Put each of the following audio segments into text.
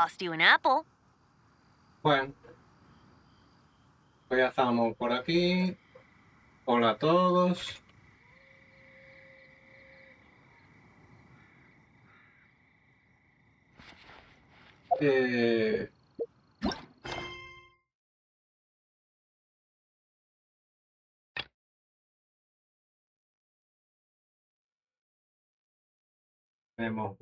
cost you an apple. Bueno, pues ya estamos por aquí. Hola a todos. Tenemos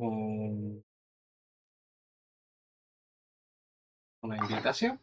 una invitación.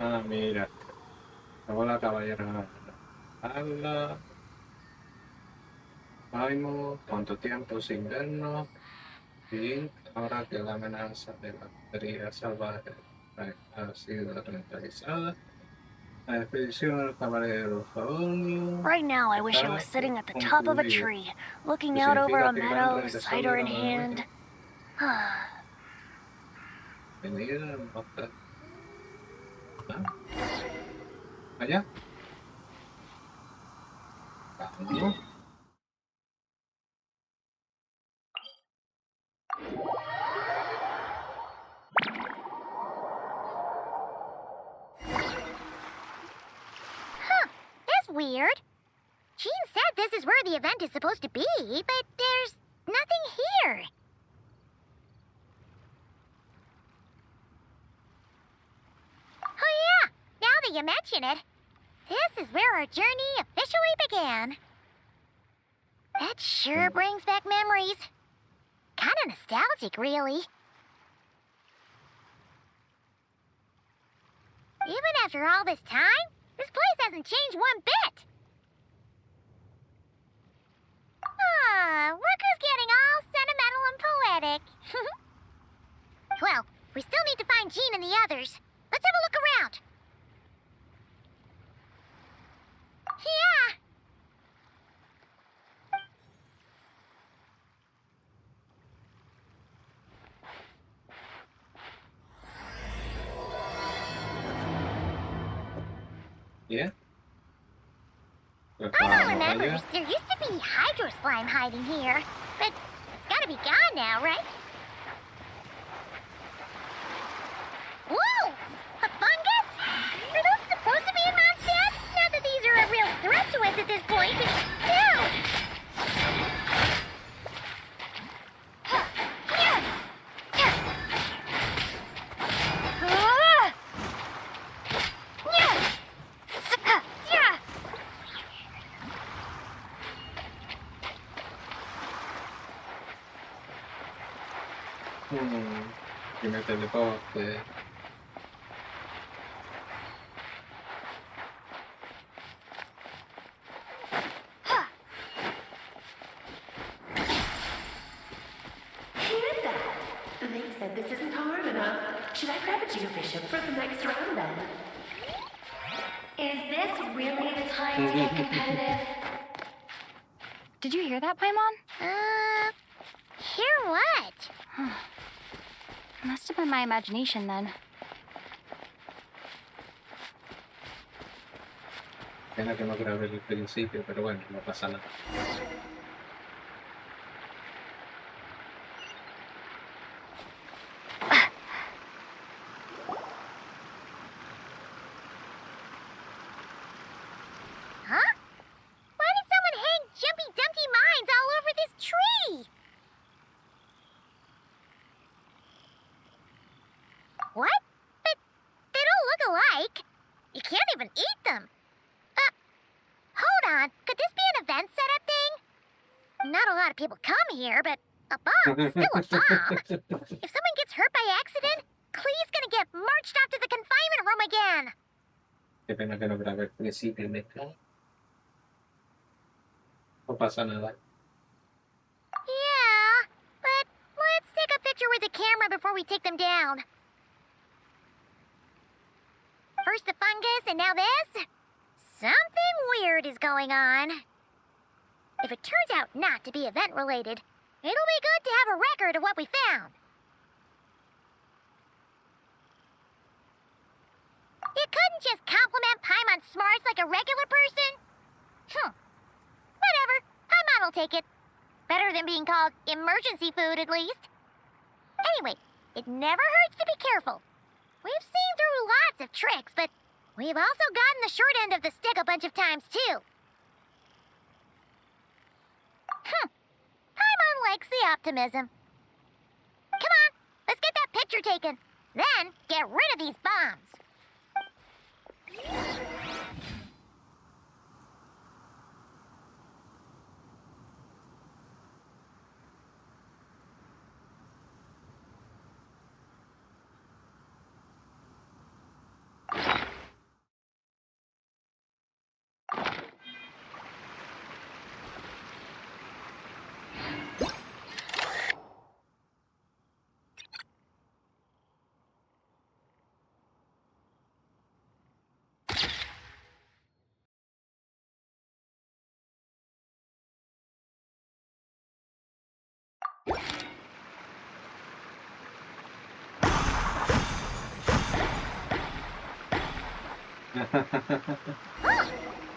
Ah, mira. Hola, caballero. Habla. Vamos, ¿cuánto tiempo sin vernos? Y ahora que la amenaza de la batería salvaje ha sido neutralizada, la expedición del caballero Faunio Right now, I wish I está was sitting at the top of a concluida. tree, looking Que out over significa a que el gran meadow, rey de cider in Sodor hand. venida a estar allá. Vamos. That's weird. Jean said this is where the event is supposed to be, but there's nothing here. Oh yeah, now that you mention it, this is where our journey officially began. That sure brings back memories. Kinda nostalgic, really. Even after all this time, this place hasn't changed one bit. Ah, look who's getting all sentimental and poetic. Well, we still need to find Jean and the others. Let's have a look around. Yeah. Yeah. I don't remember. There used to be hydro slime hiding here, but it's gotta be gone now, right? Whoa! A fungus? Are those supposed to be in Mondstadt? Not that these are a real threat to us at this point, but still! Que me teleporte. They said this isn't hard enough. Should I grab a geofishing for the next round then? Is this really the time to get competitive? Did you hear that, Paimon? Hear what? Must have been my imagination then. Pena que no grabé el principio, pero bueno, no pasa nada. Huh? Why did someone hang Jumpy Dumpty mines all over this tree? What? But they don't look alike. You can't even eat them. Hold on. Could this be an event setup thing? Not a lot of people come here, but a bomb's still a bomb. If someone gets hurt by accident, Clee's gonna get marched off to the confinement room again. Kaya pinag-grabe at prinsipyo ka. Papasa na lang. Yeah, but let's take a picture with the camera before we take them down. First the fungus, and now this? Something weird is going on. If it turns out not to be event-related, it'll be good to have a record of what we found. You couldn't just compliment Paimon's smarts like a regular person? Whatever. Paimon will take it. Better than being called emergency food, at least. Anyway, it never hurts to be careful. We've seen through lots of tricks, but we've also gotten the short end of the stick a bunch of times, too. Paimon likes the optimism. Come on, let's get that picture taken. Then, get rid of these bombs.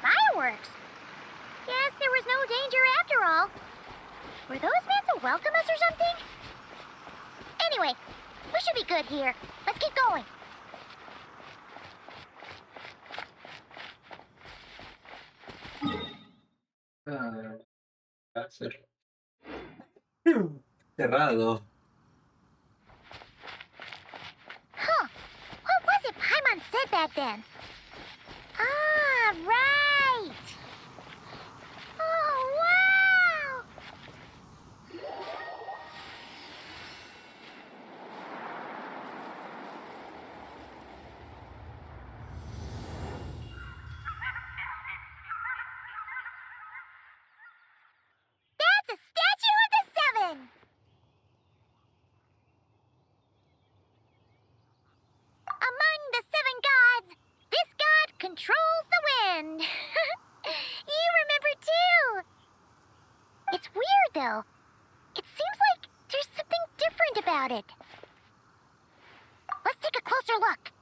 Fireworks! Guess there was no danger after all. Were those meant to welcome us or something? Anyway, we should be good here. Let's keep going. That's it. Cerrado. Huh. What was it Paimon said back then? Ah, right! Oh, wow! That's a statue of the Seven! Among the seven gods, this god controls the wind. You remember too. It's weird though. It seems like there's something different about it. Let's take a closer look.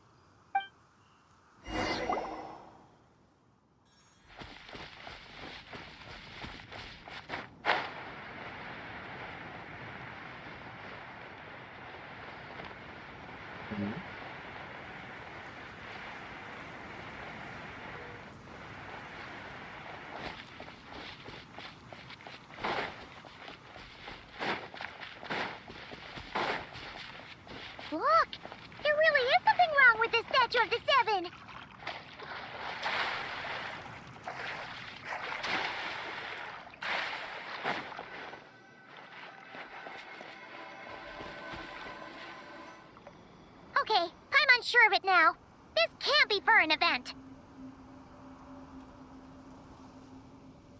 Look, there really is something wrong with this statue of the Seven. Okay, I'm unsure of it now. This can't be for an event.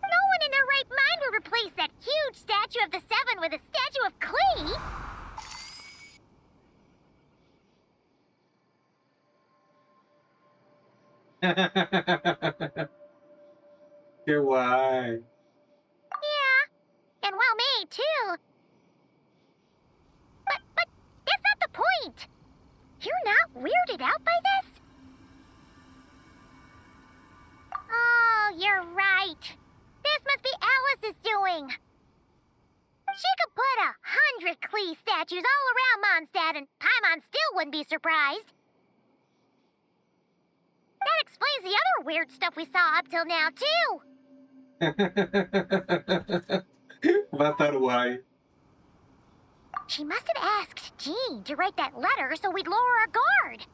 No one in their right mind would replace that huge statue of the Seven with a statue of Klee. Qué guay. Yeah, and well made too. But that's not the point. You're not weirded out by this? Oh, you're right. This must be Alice's doing. She could put 100 Klee statues all around Mondstadt and Paimon still wouldn't be surprised. That explains the other weird stuff we saw up till now, too. Va a estar guay. She must have asked Jean to write that letter so we'd lower our guard.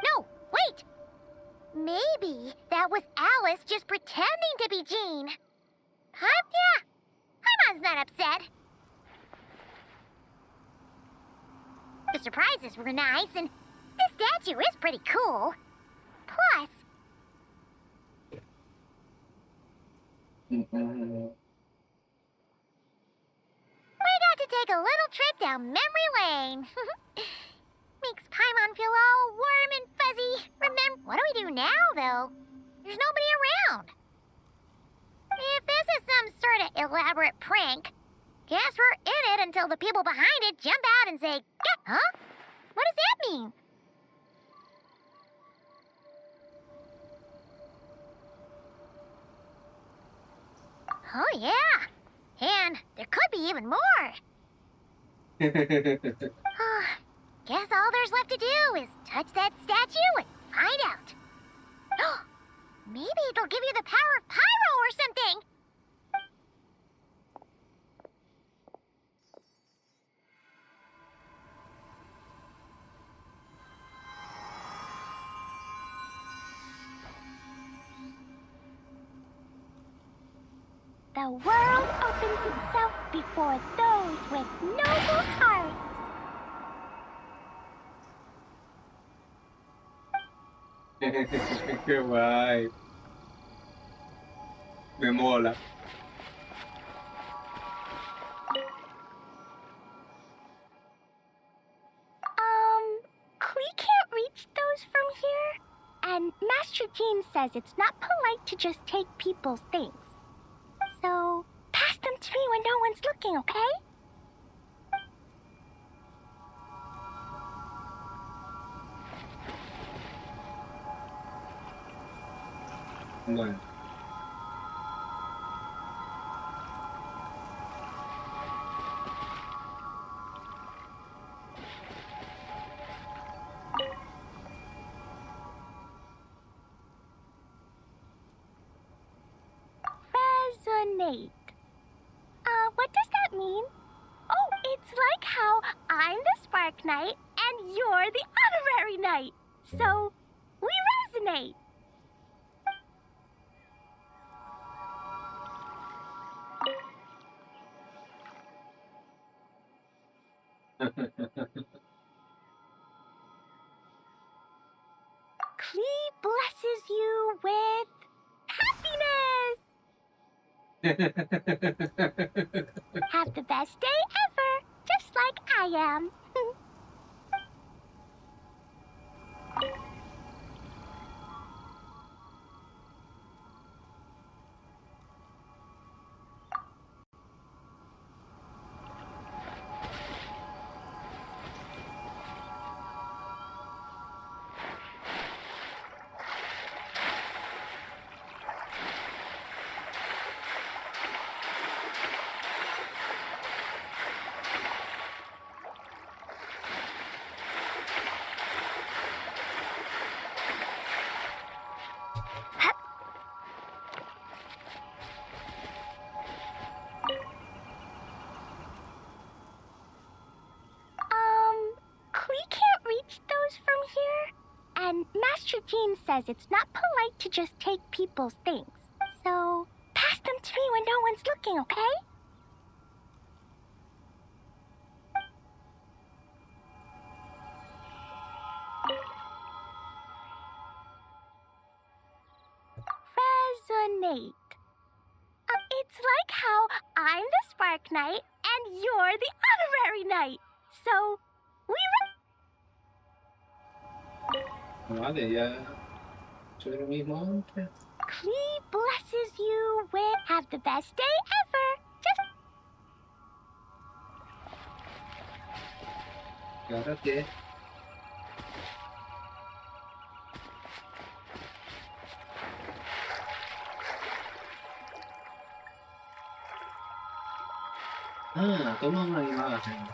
No, wait! Maybe that was Alice just pretending to be Jean. Yeah, Paimon's not upset. The surprises were nice, and this statue is pretty cool. Plus, Mm-mm. we got to take a little trip down memory lane. Makes Paimon feel all warm and fuzzy. Remember, what do we do now, though? There's nobody around. If this is some sort of elaborate prank, guess we're in it until the people behind it jump out and say, huh? What does that mean? Oh, yeah. And there could be even more. Guess all there's left to do is touch that statue and find out. Maybe it'll give you the power of pyro or something. The world opens itself before those with noble hearts. Qué guay. Me mola. Klee can't reach those from here. And Master Jean says it's not polite to just take people's things. So, pass them to me when no one's looking, okay? Bueno. Resonate. What does that mean? Oh, it's like how I'm the Spark Knight and you're the Honorary Knight. So, we resonate. Klee blesses you with happiness. Have the best day ever, just like I am. Klee can't reach those from here. And Master Jean says it's not polite to just take people's things. So, pass them to me when no one's looking, okay? Resonate. It's like how I'm the Spark Knight and you're the Honorary Knight. So, we Vale, ya soy lo mismo antes. Klee blesses you with have the best day ever. Just ¿Y ahora qué? Ah, toma una imagen.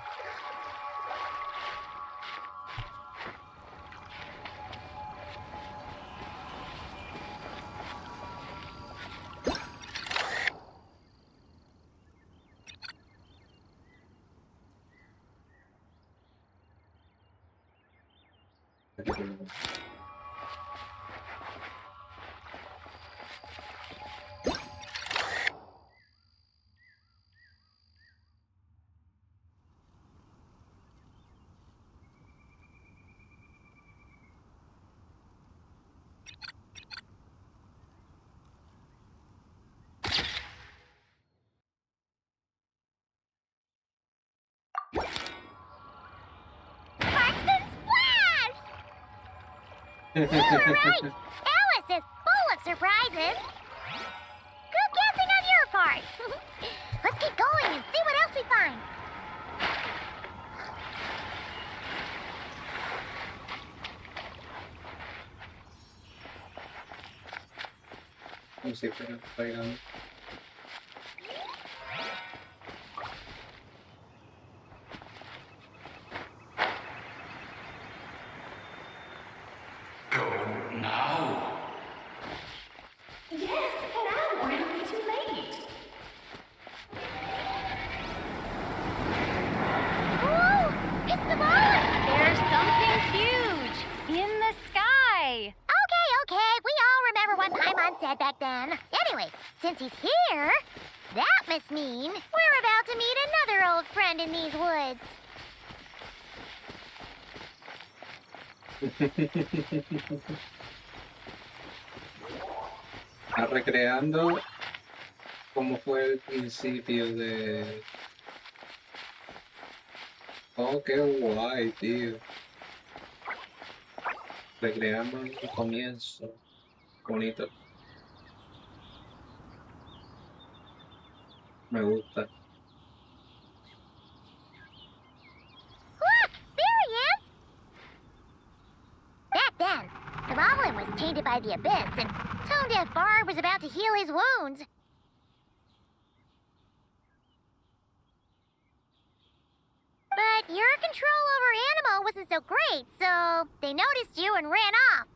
Alright! Alice is full of surprises! Good guessing on your part! Let's get going and see what else we find! Música bailando. Yes, now or it'll be too late. Whoa! It's the ball! There's something huge in the sky. Okay, we all remember what Paimon said back then. Anyway, since he's here, that must mean we're about to meet another old friend in these woods. Está recreando cómo fue el principio de... Oh, qué guay, tío. Recreamos el comienzo. Bonito. Me gusta. Look! There he is! Back then, the goblin was tainted by the abyss, and Tone-Deaf Barb was about to heal his wounds. But your control over Animo wasn't so great, so they noticed you and ran off.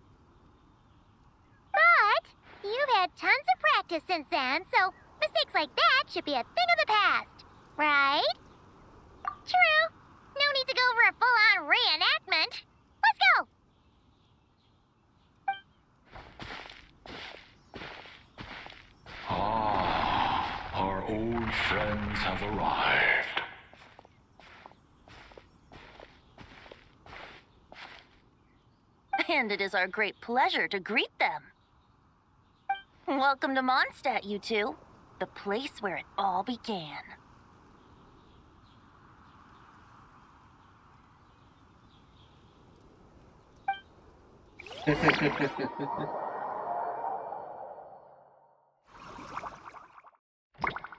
But you've had tons of practice since then, so mistakes like that should be a thing of the past, right? True. No need to go for a full-on reenactment. Let's go! Ah, our old friends have arrived. And it is our great pleasure to greet them. Welcome to Mondstadt, you two. The place where it all began.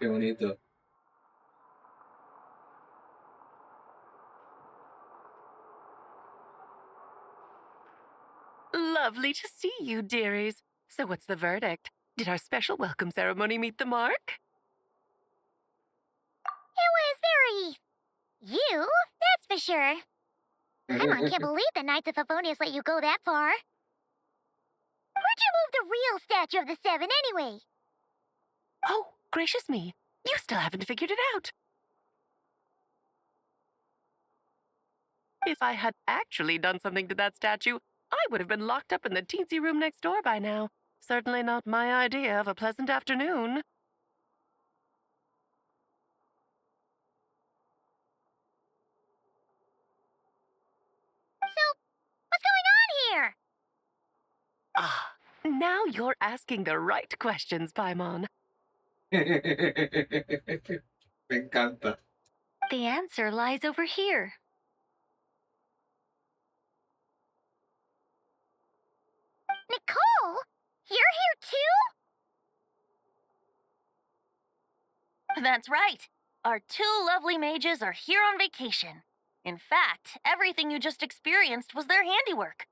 Qué bonito. Lovely to see you, dearies. So what's the verdict? Did our special welcome ceremony meet the mark? It was very... you, that's for sure. Paimon can't believe the Knights of Favonius let you go that far. Where'd you move the real statue of the Seven, anyway? Oh, gracious me. You still haven't figured it out. If I had actually done something to that statue, I would have been locked up in the teensy room next door by now. Certainly not my idea of a pleasant afternoon. So, what's going on here? Ah, now you're asking the right questions, Paimon. Me encanta. The answer lies over here. Nicole? You're here too? That's right. Our two lovely mages are here on vacation. In fact, everything you just experienced was their handiwork.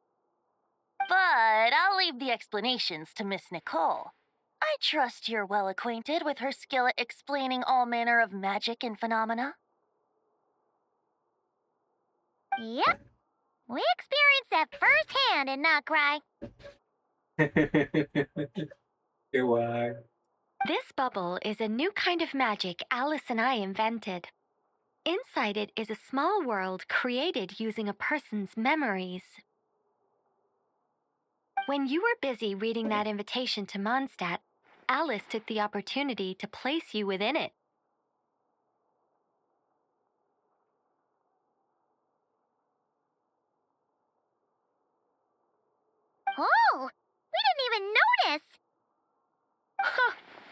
But I'll leave the explanations to Miss Nicole. I trust you're well acquainted with her skill at explaining all manner of magic and phenomena. Yep. We experienced that firsthand in Knockcry. Qué guay. This bubble is a new kind of magic Alice and I invented. Inside it is a small world created using a person's memories. When you were busy reading that invitation to Mondstadt, Alice took the opportunity to place you within it. Oh, we didn't even notice.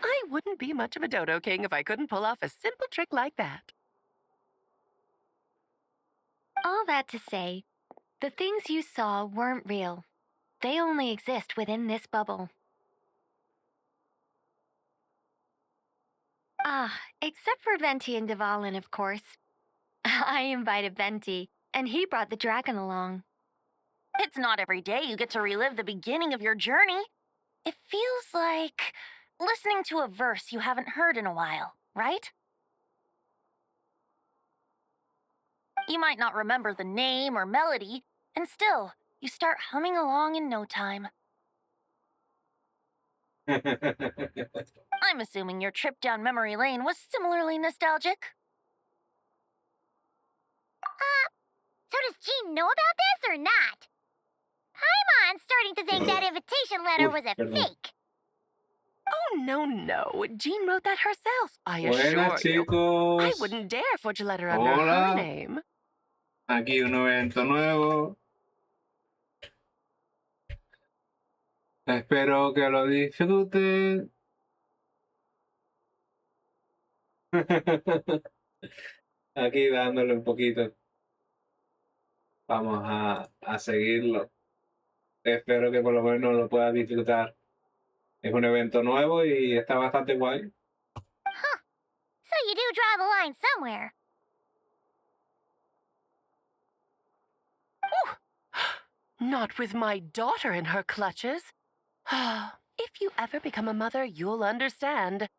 I wouldn't be much of a dodo king if I couldn't pull off a simple trick like that. All that to say, the things you saw weren't real. they only exist within this bubble. Except for Venti and Dvalin, of course. I invited Venti, and he brought the dragon along. It's not every day you get to relive the beginning of your journey. It feels like listening to a verse you haven't heard in a while, right? You might not remember the name or melody, and still, you start humming along in no time. I'm assuming your trip down memory lane was similarly nostalgic. So does Jean know about this or not? I'm starting to think that invitation letter was a Perdón. fake. Oh, no. Jean wrote that herself. I Buenas, assure you. I chicos. wouldn't dare forge a letter under Hola. her name. Aquí un evento nuevo. Espero que lo disfruten. Aquí dándole un poquito. Vamos a seguirlo. Espero que por lo menos lo puedas disfrutar. Es un evento nuevo y está bastante guay. So you do draw the line somewhere. Not with my daughter in her clutches. If you ever become a mother, you'll understand.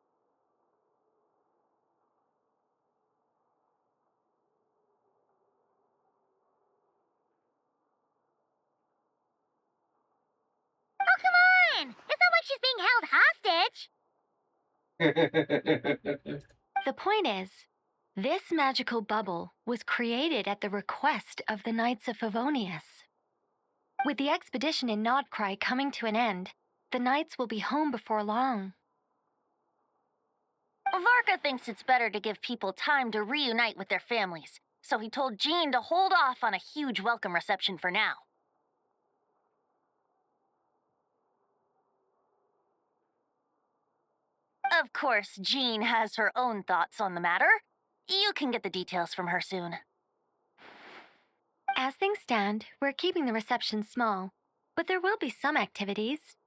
Oh, come on! It's not like she's being held hostage. The point is, this magical bubble was created at the request of the Knights of Favonius. With the expedition in Nodcry coming to an end, the Knights will be home before long. Varka thinks it's better to give people time to reunite with their families, so he told Jean to hold off on a huge welcome reception for now. Of course, Jean has her own thoughts on the matter. You can get the details from her soon. As things stand, we're keeping the reception small, but there will be some activities.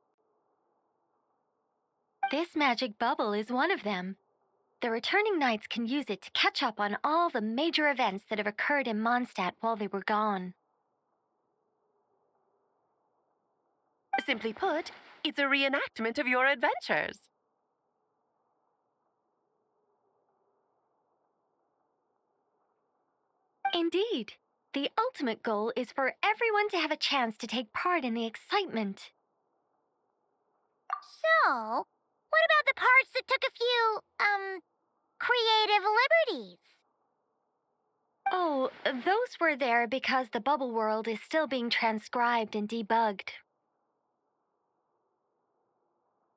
This magic bubble is one of them. The returning knights can use it to catch up on all the major events that have occurred in Mondstadt while they were gone. Simply put, it's a reenactment of your adventures. Indeed. The ultimate goal is for everyone to have a chance to take part in the excitement. So, what about the parts that took a few, creative liberties? Oh, those were there because the bubble world is still being transcribed and debugged.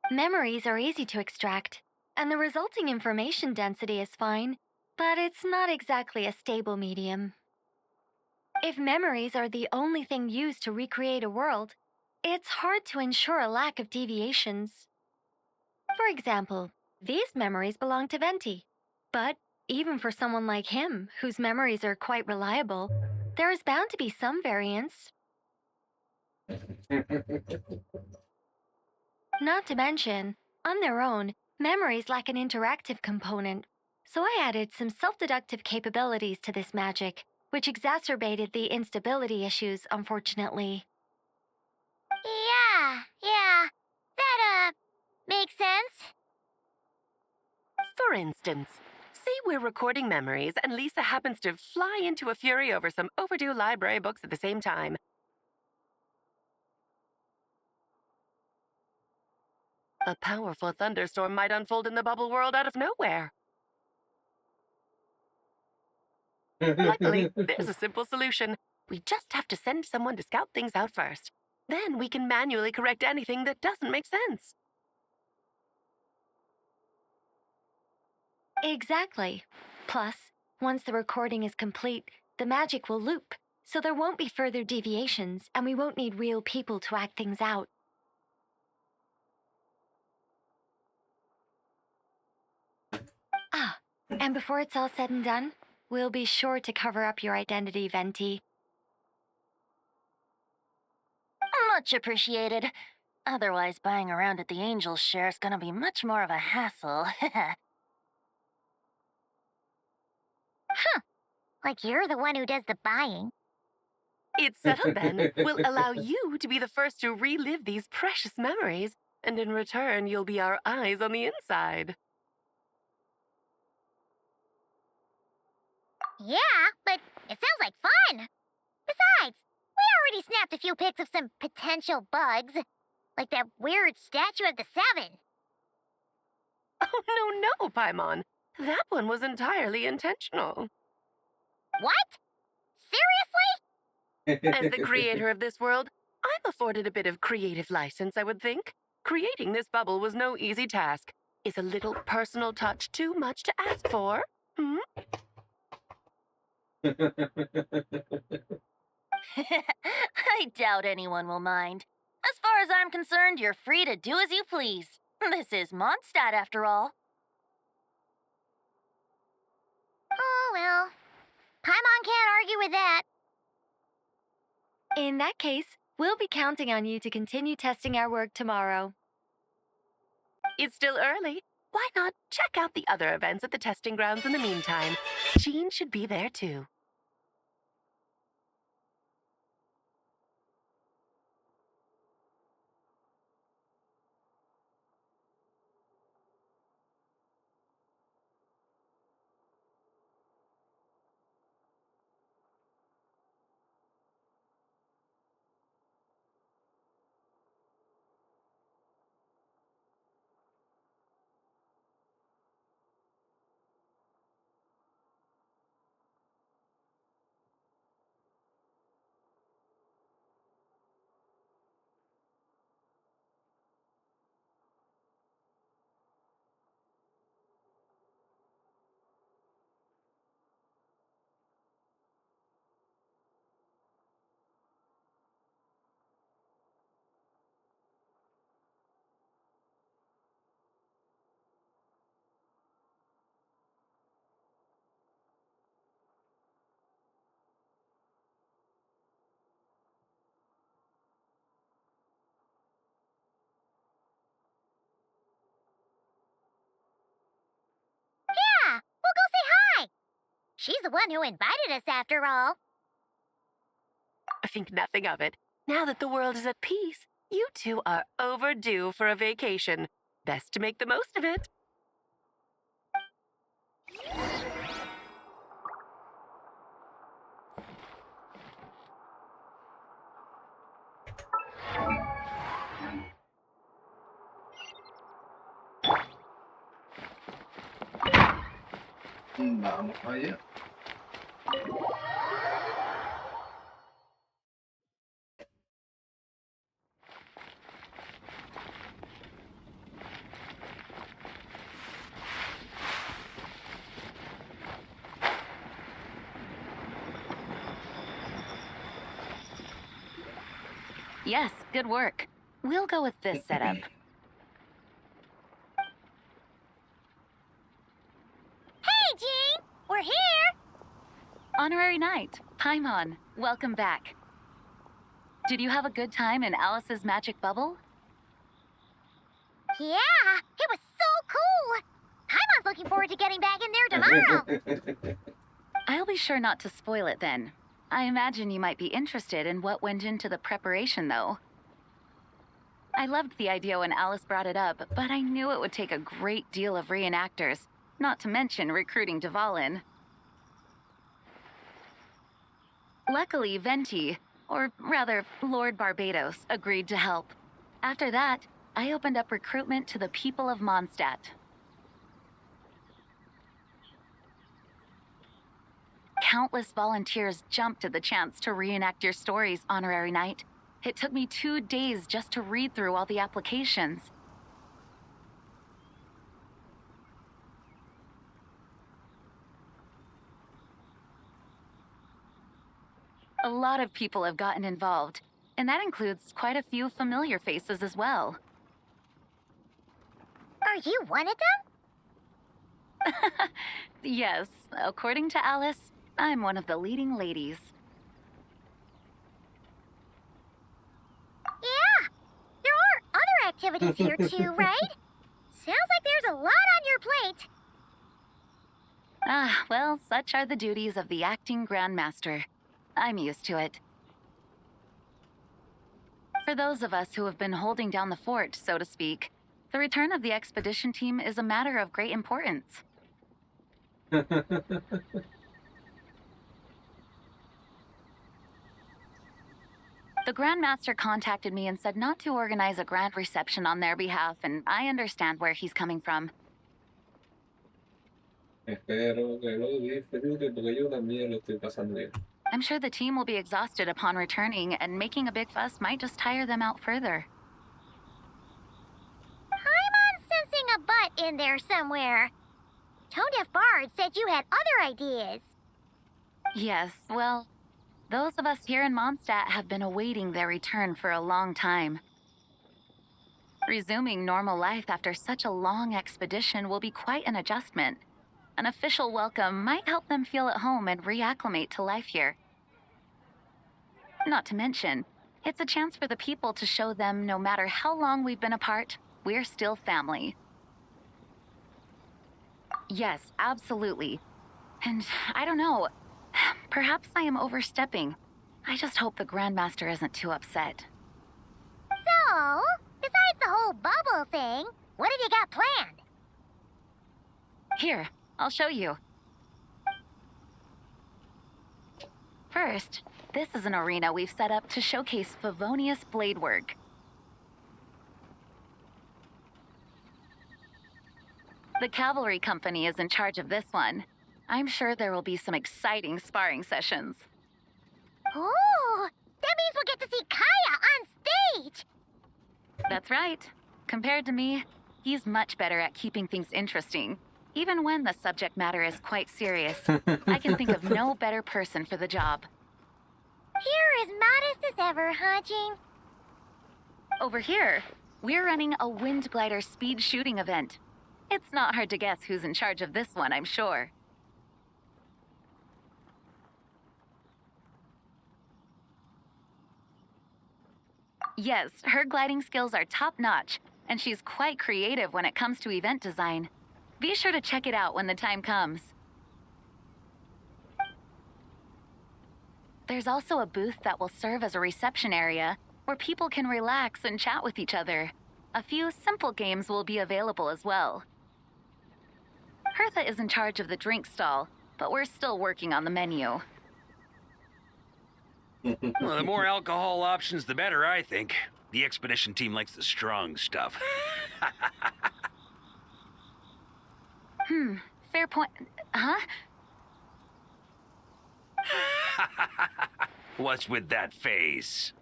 Memories are easy to extract, and the resulting information density is fine, but it's not exactly a stable medium. If memories are the only thing used to recreate a world, it's hard to ensure a lack of deviations. For example, these memories belong to Venti. But even for someone like him, whose memories are quite reliable, there is bound to be some variance. Not to mention, on their own, memories lack an interactive component, so I added some self-deductive capabilities to this magic, which exacerbated the instability issues, unfortunately. Yeah, that, makes sense. For instance, say we're recording memories and Lisa happens to fly into a fury over some overdue library books at the same time. A powerful thunderstorm might unfold in the bubble world out of nowhere. Luckily, there's a simple solution. We just have to send someone to scout things out first. Then we can manually correct anything that doesn't make sense. Exactly. Plus, once the recording is complete, the magic will loop, so there won't be further deviations, and we won't need real people to act things out. And before it's all said and done, we'll be sure to cover up your identity, Venti. Much appreciated. Otherwise, buying around at the Angels share is gonna be much more of a hassle. Like you're the one who does the buying. It's settled then. We'll allow you to be the first to relive these precious memories, and in return, you'll be our eyes on the inside. Yeah, but it sounds like fun. Besides, we already snapped a few pics of some potential bugs. Like that weird statue of the Seven. Oh, no, Paimon. That one was entirely intentional. What? Seriously? As the creator of this world, I'm afforded a bit of creative license, I would think. Creating this bubble was no easy task. Is a little personal touch too much to ask for? Hmm? I doubt anyone will mind. As far as I'm concerned, you're free to do as you please. This is Mondstadt, after all. Oh, well. Paimon can't argue with that. In that case, we'll be counting on you to continue testing our work tomorrow. It's still early. Why not check out the other events at the testing grounds in the meantime? Jean should be there too. Yeah, we'll go say hi. She's the one who invited us after all. I think nothing of it. Now that the world is at peace, you two are overdue for a vacation. Best to make the most of it. Vamos allá. Yes, good work. We'll go with this setup. Hey, Jean! We're here! Honorary Knight, Paimon, welcome back. Did you have a good time in Alice's magic bubble? Yeah, it was so cool! Paimon's looking forward to getting back in there tomorrow. I'll be sure not to spoil it then. I imagine you might be interested in what went into the preparation, though. I loved the idea when Alice brought it up, but I knew it would take a great deal of reenactors, not to mention recruiting Dvalin. Luckily, Venti, or rather, Lord Barbados, agreed to help. After that, I opened up recruitment to the people of Mondstadt. Countless volunteers jumped at the chance to reenact your stories, Honorary Knight. It took me 2 days just to read through all the applications. A lot of people have gotten involved, and that includes quite a few familiar faces as well. Are you one of them? Yes, according to Alice, I'm one of the leading ladies. Yeah, activities here too, right? Sounds like there's a lot on your plate. Ah, well, such are the duties of the acting Grandmaster. I'm used to it. For those of us who have been holding down the fort, so to speak, the return of the expedition team is a matter of great importance. The Grandmaster contacted me and said not to organize a grand reception on their behalf, and I understand where he's coming from. Espero que lo disfrute porque yo también lo estoy pasando bien. I'm sure the team will be exhausted upon returning, and making a big fuss might just tire them out further. I'm sensing a butt in there somewhere. Tone Deaf Bard said you had other ideas. Yes, well, those of us here in Mondstadt have been awaiting their return for a long time. Resuming normal life after such a long expedition will be quite an adjustment. An official welcome might help them feel at home and reacclimate to life here. Not to mention, it's a chance for the people to show them no matter how long we've been apart, we're still family. Yes, absolutely. And I don't know, perhaps I am overstepping. I just hope the Grandmaster isn't too upset. So, besides the whole bubble thing, what have you got planned? Here, I'll show you. First, this is an arena we've set up to showcase Favonius blade work. The cavalry company is in charge of this one. I'm sure there will be some exciting sparring sessions. Ooh, that means we'll get to see Kaya on stage! That's right. Compared to me, he's much better at keeping things interesting, even when the subject matter is quite serious. I can think of no better person for the job. You're as modest as ever, huh, Jean? Over here, we're running a wind glider speed shooting event. It's not hard to guess who's in charge of this one, I'm sure. Yes, her gliding skills are top-notch, and she's quite creative when it comes to event design. Be sure to check it out when the time comes. There's also a booth that will serve as a reception area where people can relax and chat with each other. A few simple games will be available as well. Hertha is in charge of the drink stall, but we're still working on the menu. Well, the more alcohol options, the better, I think. The expedition team likes the strong stuff. Fair point. Huh? What's with that face?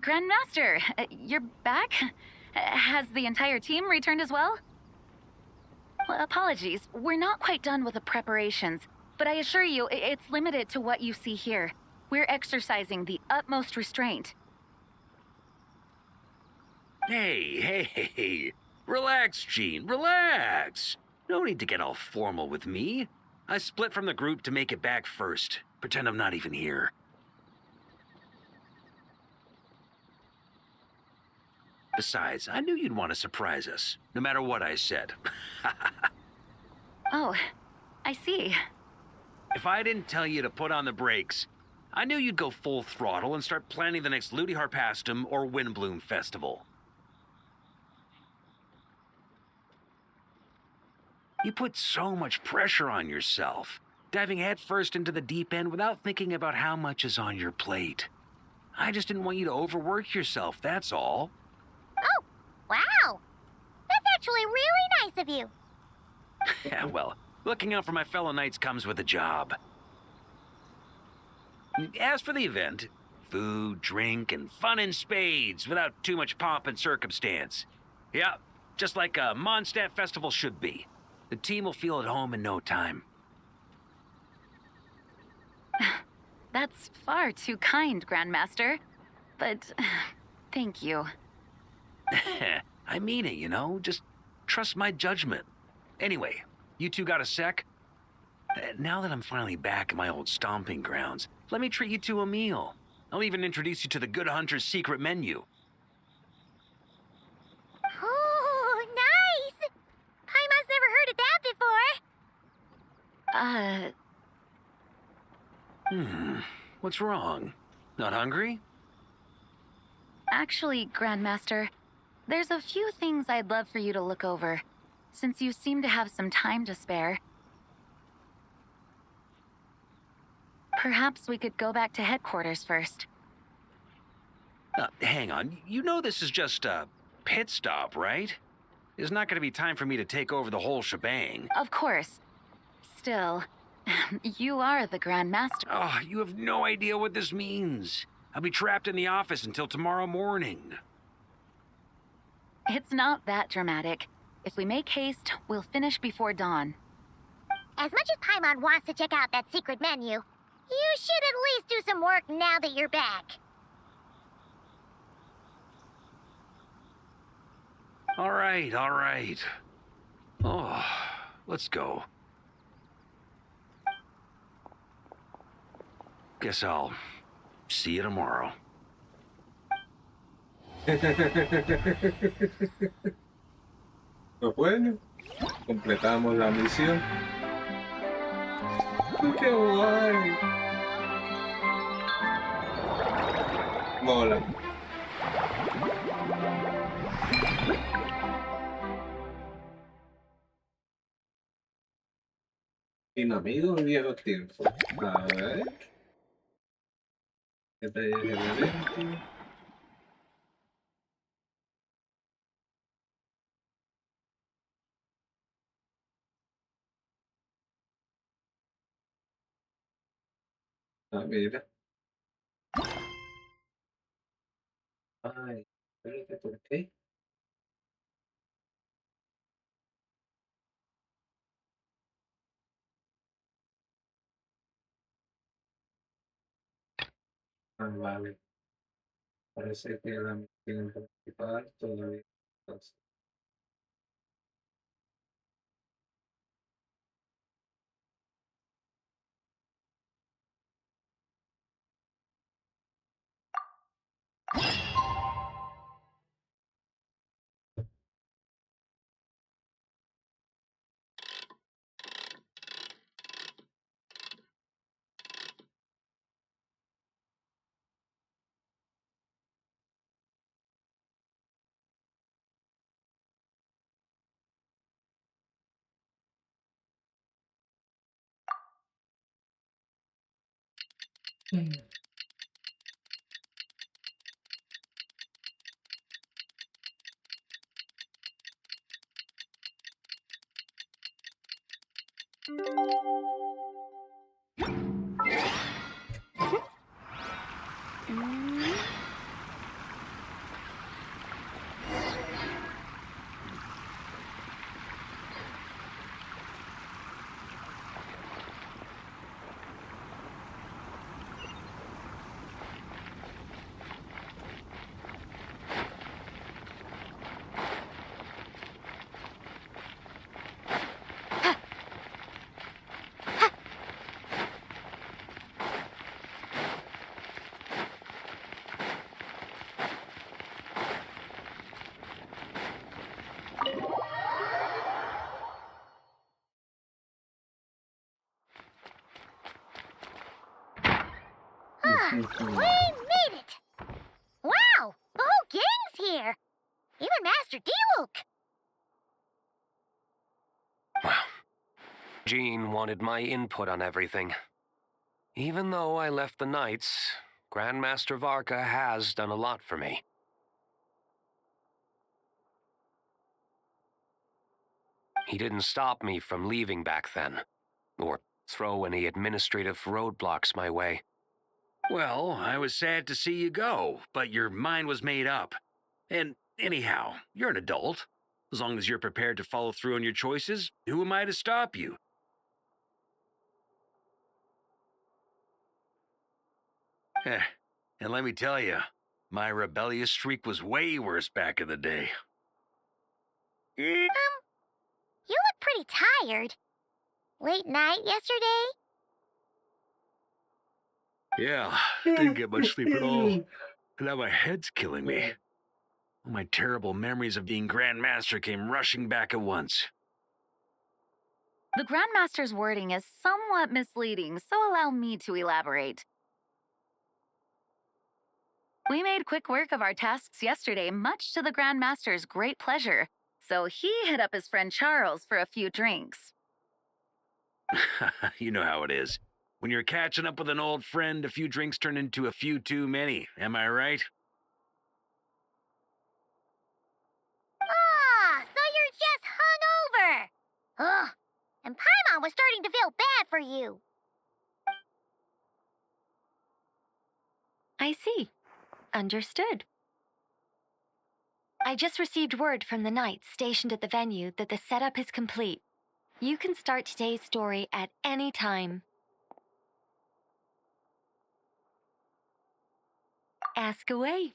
Grandmaster, you're back? Has the entire team returned as well? Well, apologies, we're not quite done with the preparations, but I assure you, it's limited to what you see here. We're exercising the utmost restraint. Hey. Relax, Jean, relax. No need to get all formal with me. I split from the group to make it back first. Pretend I'm not even here. Besides, I knew you'd want to surprise us, no matter what I said. Oh, I see. If I didn't tell you to put on the brakes, I knew you'd go full throttle and start planning the next Ludi Harpastum or Windbloom Festival. You put so much pressure on yourself, diving headfirst into the deep end without thinking about how much is on your plate. I just didn't want you to overwork yourself, that's all. Oh, wow! That's actually really nice of you. Yeah, well, looking out for my fellow knights comes with a job. As for the event, food, drink, and fun in spades without too much pomp and circumstance. Yeah, just like a Mondstadt festival should be. The team will feel at home in no time. That's far too kind, Grandmaster. But thank you. I mean it, you know? Just trust my judgment. Anyway, you two got a sec? Now that I'm finally back at my old stomping grounds, let me treat you to a meal. I'll even introduce you to the Good Hunter's secret menu. What's wrong? Not hungry? Actually, Grandmaster, there's a few things I'd love for you to look over, since you seem to have some time to spare. Perhaps we could go back to headquarters first. Hang on. You know this is just a pit stop, right? There's not going to be time for me to take over the whole shebang. Of course. Still, you are the Grandmaster. Oh, you have no idea what this means. I'll be trapped in the office until tomorrow morning. It's not that dramatic. If we make haste, we'll finish before dawn. As much as Paimon wants to check out that secret menu, you should at least do some work now that you're back. All right, all right. Oh, let's go. Guess I'll see you tomorrow. Pues bueno, completamos la misión. ¡Qué guay! Mola. Sin amigos, viejo tiempo. A ver. Detalles del evento. Ah, mira. Ay, espérate, ¿por qué? Ah, vale. Parece que la misión principal todavía. Entonces, We made it! Wow! The whole gang's here! Even Master Dodooco! Jean wanted my input on everything. Even though I left the Knights, Grandmaster Varka has done a lot for me. He didn't stop me from leaving back then, or throw any administrative roadblocks my way. Well, I was sad to see you go, but your mind was made up. And anyhow, you're an adult. As long as you're prepared to follow through on your choices, who am I to stop you? And let me tell you, my rebellious streak was way worse back in the day. You look pretty tired. Late night yesterday? Yeah, didn't get much sleep at all. And now my head's killing me. All my terrible memories of being Grand Master came rushing back at once. The Grandmaster's wording is somewhat misleading, so allow me to elaborate. We made quick work of our tasks yesterday, much to the Grandmaster's great pleasure, so he hit up his friend Charles for a few drinks. You know how it is. When you're catching up with an old friend, a few drinks turn into a few too many. Am I right? Ah, so you're just hungover. Ugh, and Paimon was starting to feel bad for you. I see. Understood. I just received word from the knights stationed at the venue that the setup is complete. You can start today's story at any time. Ask away.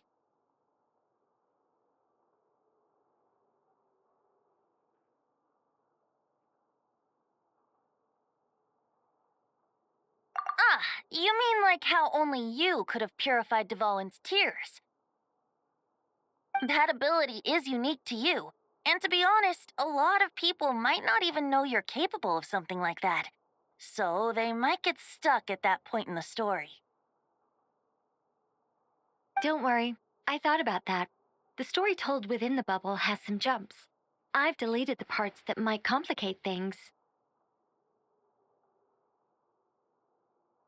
Ah, you mean like how only you could have purified Dvalin's tears? That ability is unique to you, and to be honest, a lot of people might not even know you're capable of something like that. So they might get stuck at that point in the story. Don't worry, I thought about that. The story told within the bubble has some jumps. I've deleted the parts that might complicate things.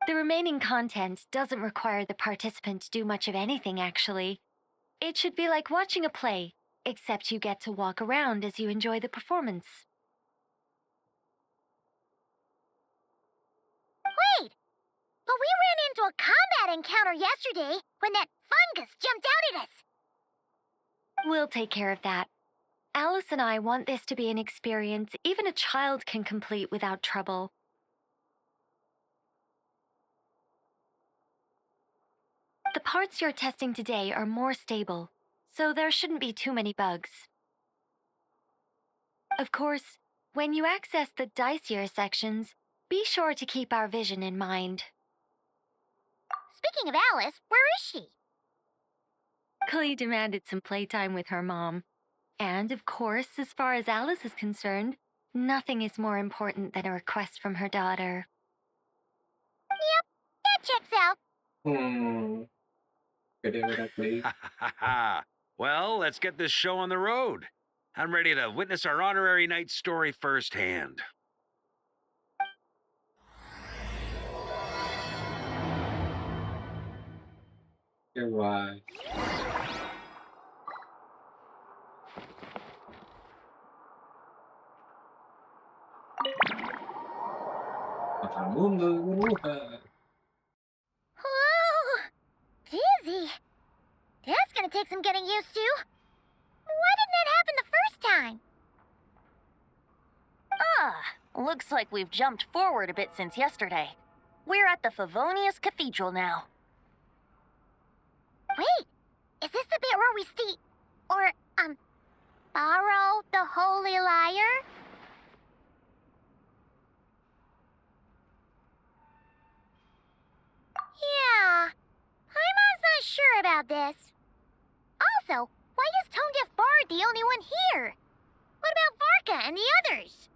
The remaining content doesn't require the participant to do much of anything, actually. It should be like watching a play, except you get to walk around as you enjoy the performance. Wait, but we ran into a combat encounter yesterday when that fungus jumped out at us. We'll take care of that. Alice and I want this to be an experience even a child can complete without trouble. The parts you're testing today are more stable, so there shouldn't be too many bugs. Of course, when you access the dicier sections, be sure to keep our vision in mind. Speaking of Alice, where is she? Klee demanded some playtime with her mom. And, of course, as far as Alice is concerned, nothing is more important than a request from her daughter. Yep, that checks out. Pwede mo na play. Well, let's get this show on the road. I'm ready to witness our honorary knight story firsthand. Diba? Makabubuha. Whoa, dizzy. That's gonna take some getting used to. Why didn't that happen the first time? Ah, looks like we've jumped forward a bit since yesterday. We're at the Favonius Cathedral now. Wait, is this the bit where we borrow the Holy Lyre? Yeah, Paimon's not sure about this. Also, why is Tone Deaf Bard the only one here? What about Varka and the others?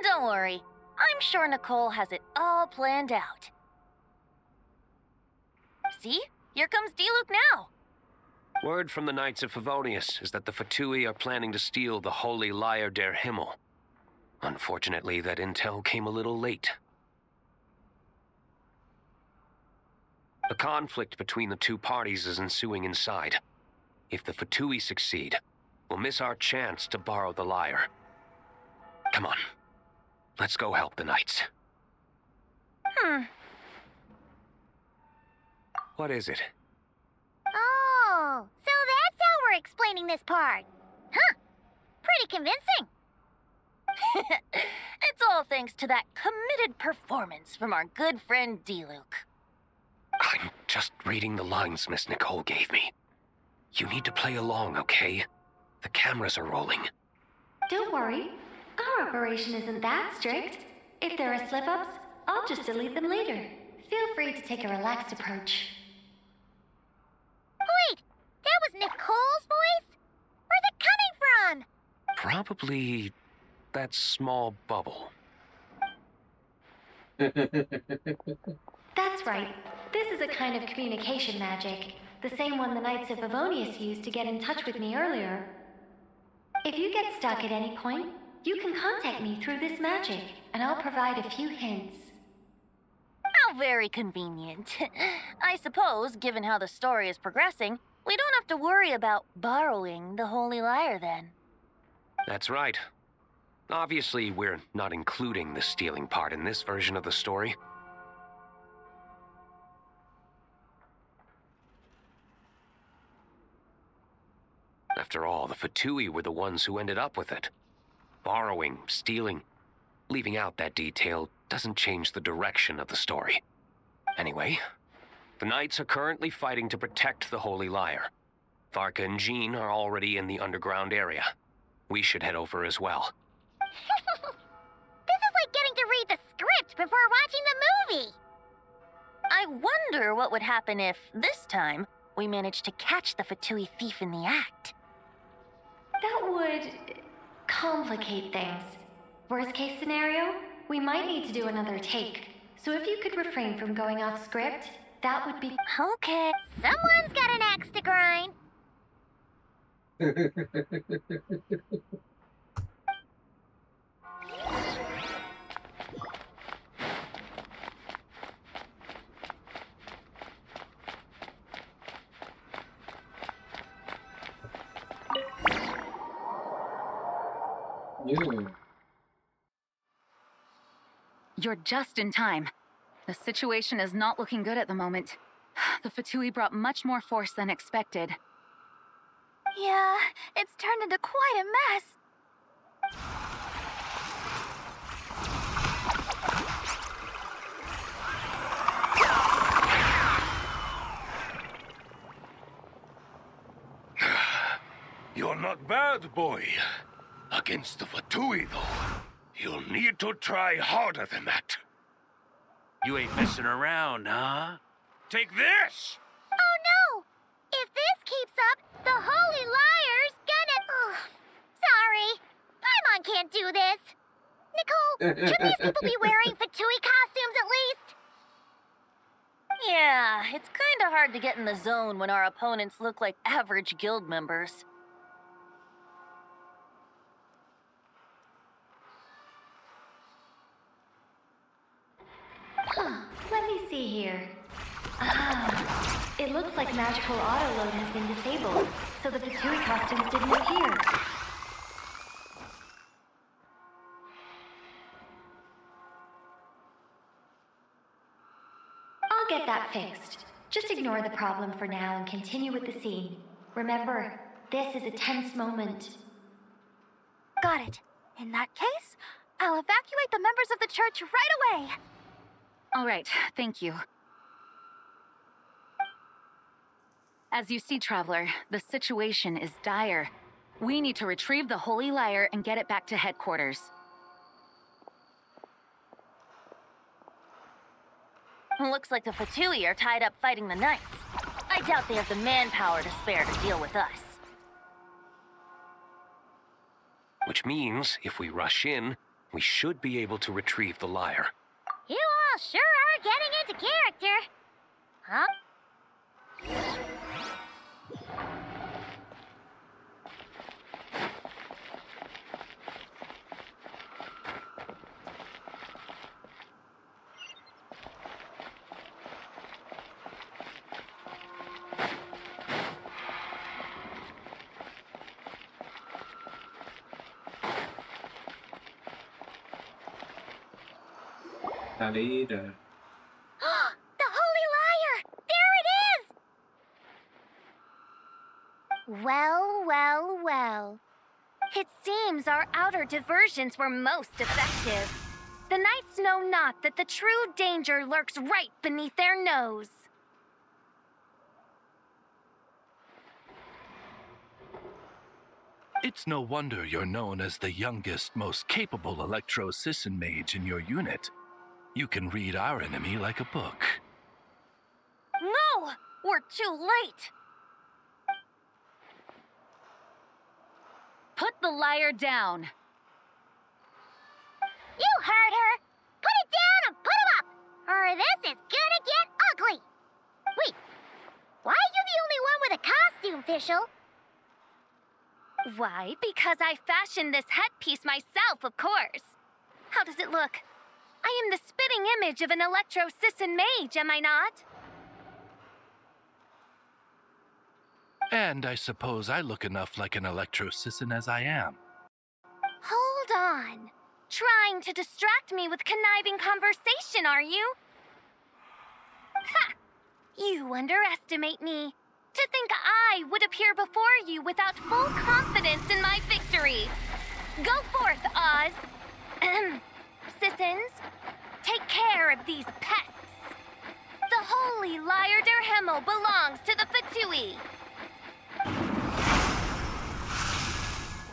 Don't worry. I'm sure Nicole has it all planned out. See? Here comes Diluc now. Word from the Knights of Favonius is that the Fatui are planning to steal the Holy Lyre der Himmel. Unfortunately, that intel came a little late. A conflict between the two parties is ensuing inside. If the Fatui succeed, we'll miss our chance to borrow the lyre. Come on. Let's go help the Knights. What is it? Oh, so that's how we're explaining this part. Huh, pretty convincing. It's all thanks to that committed performance from our good friend Diluc. I'm just reading the lines Miss Nicole gave me. You need to play along, okay? The cameras are rolling. Don't worry. Our operation isn't that strict. If there are slip-ups, I'll just delete them later. Feel free to take a relaxed approach. Wait, that was Nicole's voice? Where's it coming from? Probably that small bubble? That's right. This is a kind of communication magic, the same one the Knights of Favonius used to get in touch with me earlier. If you get stuck at any point, you can contact me through this magic, and I'll provide a few hints. How very convenient. I suppose, given how the story is progressing, we don't have to worry about borrowing the Holy Lyre then. That's right. Obviously, we're not including the stealing part in this version of the story. After all, the Fatui were the ones who ended up with it. Borrowing, stealing, leaving out that detail doesn't change the direction of the story. Anyway, the Knights are currently fighting to protect the Holy Lyre. Varka and Jean are already in the underground area. We should head over as well. This is like getting to read the script before watching the movie. I wonder what would happen if, this time, we managed to catch the Fatui thief in the act. That would complicate things. Worst case scenario, we might need to do another take. So if you could refrain from going off script, that would be... Okay. Someone's got an axe to grind. You. You're just in time. The situation is not looking good at the moment. The Fatui brought much more force than expected. Yeah, it's turned into quite a mess. You're not bad, boy. Against the Fatui, though, you'll need to try harder than that. You ain't messing around, huh? Take this! Oh no! If this keeps up, the Holy Lyre's gonna... Ugh. Sorry. Paimon can't do this. Nicole, shouldn't these people be wearing Fatui costumes at least? Yeah, it's kinda hard to get in the zone when our opponents look like average guild members. Let me see here. Ah, it looks like magical autoload has been disabled, so the Fatui costumes didn't appear. I'll get that fixed. Just ignore the problem for now and continue with the scene. Remember, this is a tense moment. Got it. In that case, I'll evacuate the members of the church right away. All right, thank you. As you see, Traveler, the situation is dire. We need to retrieve the Holy Lyre and get it back to headquarters. Looks like the Fatui are tied up fighting the Knights. I doubt they have the manpower to spare to deal with us. Which means, if we rush in, we should be able to retrieve the lyre. You all sure are getting into character. Huh? Salida. The Holy Lyre! There it is! Well, well, well. It seems our outer diversions were most effective. The knights know not that the true danger lurks right beneath their nose. It's no wonder you're known as the youngest, most capable electro-sisson mage in your unit. You can read our enemy like a book. No! We're too late! Put the lyre down. You heard her! Put it down and put 'em up! Or this is gonna get ugly! Wait, why are you the only one with a costume, Fischl? Why? Because I fashioned this headpiece myself, of course. How does it look? I am the spitting image of an electro-sisson mage, am I not? And I suppose I look enough like an electro-sisson as I am. Hold on. Trying to distract me with conniving conversation, are you? Ha! You underestimate me. To think I would appear before you without full confidence in my victory. Go forth, Oz. Sissons, take care of these pests. The holy Lyre der Himmel belongs to the Fatui.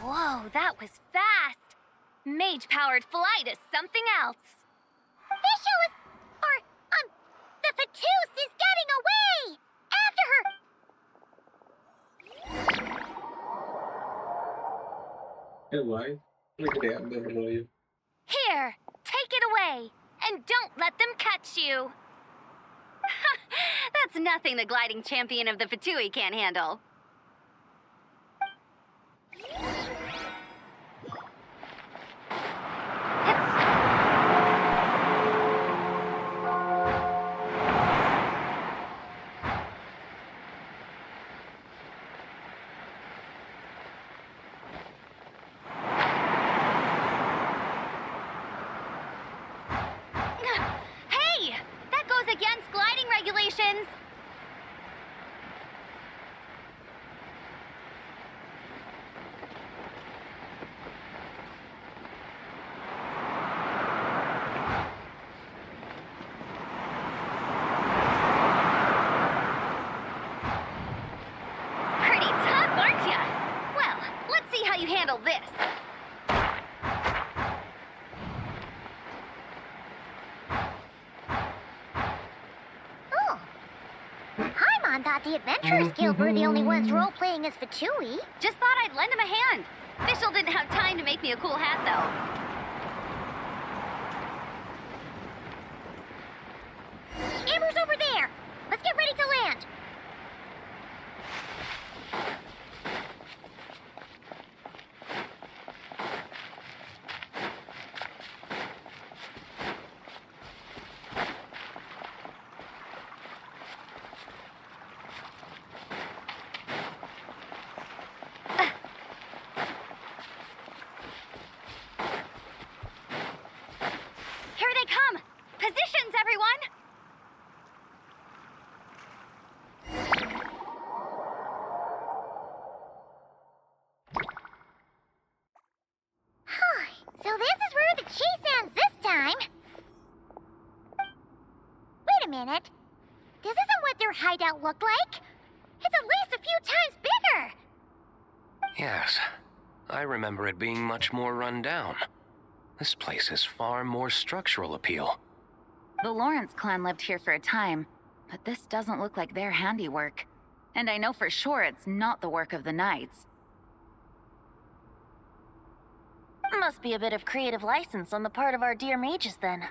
Whoa, that was fast. Mage-powered flight is something else. Fischl is... the Fatus is getting away! After her! Eh, why? Nagreact din mo yun. Here, take it away, and don't let them catch you. That's nothing the gliding champion of the Fatui can't handle. Hey! That goes against gliding regulations! Pretty tough, aren't ya? Well, let's see how you handle this. Oh. Paimon thought the Adventurers Guild were the only ones role-playing as Fatui. Just thought I'd lend him a hand. Fischl didn't have time to make me a cool hat, though. Amber's over there! Let's get ready to land! Here they come! Positions, everyone! So this is where the chase ends this time. Wait a minute. This isn't what their hideout looked like. It's at least a few times bigger. Yes, I remember it being much more run down. This place has far more structural appeal. The Lawrence clan lived here for a time, but this doesn't look like their handiwork. And I know for sure it's not the work of the knights. Must be a bit of creative license on the part of our dear mages then.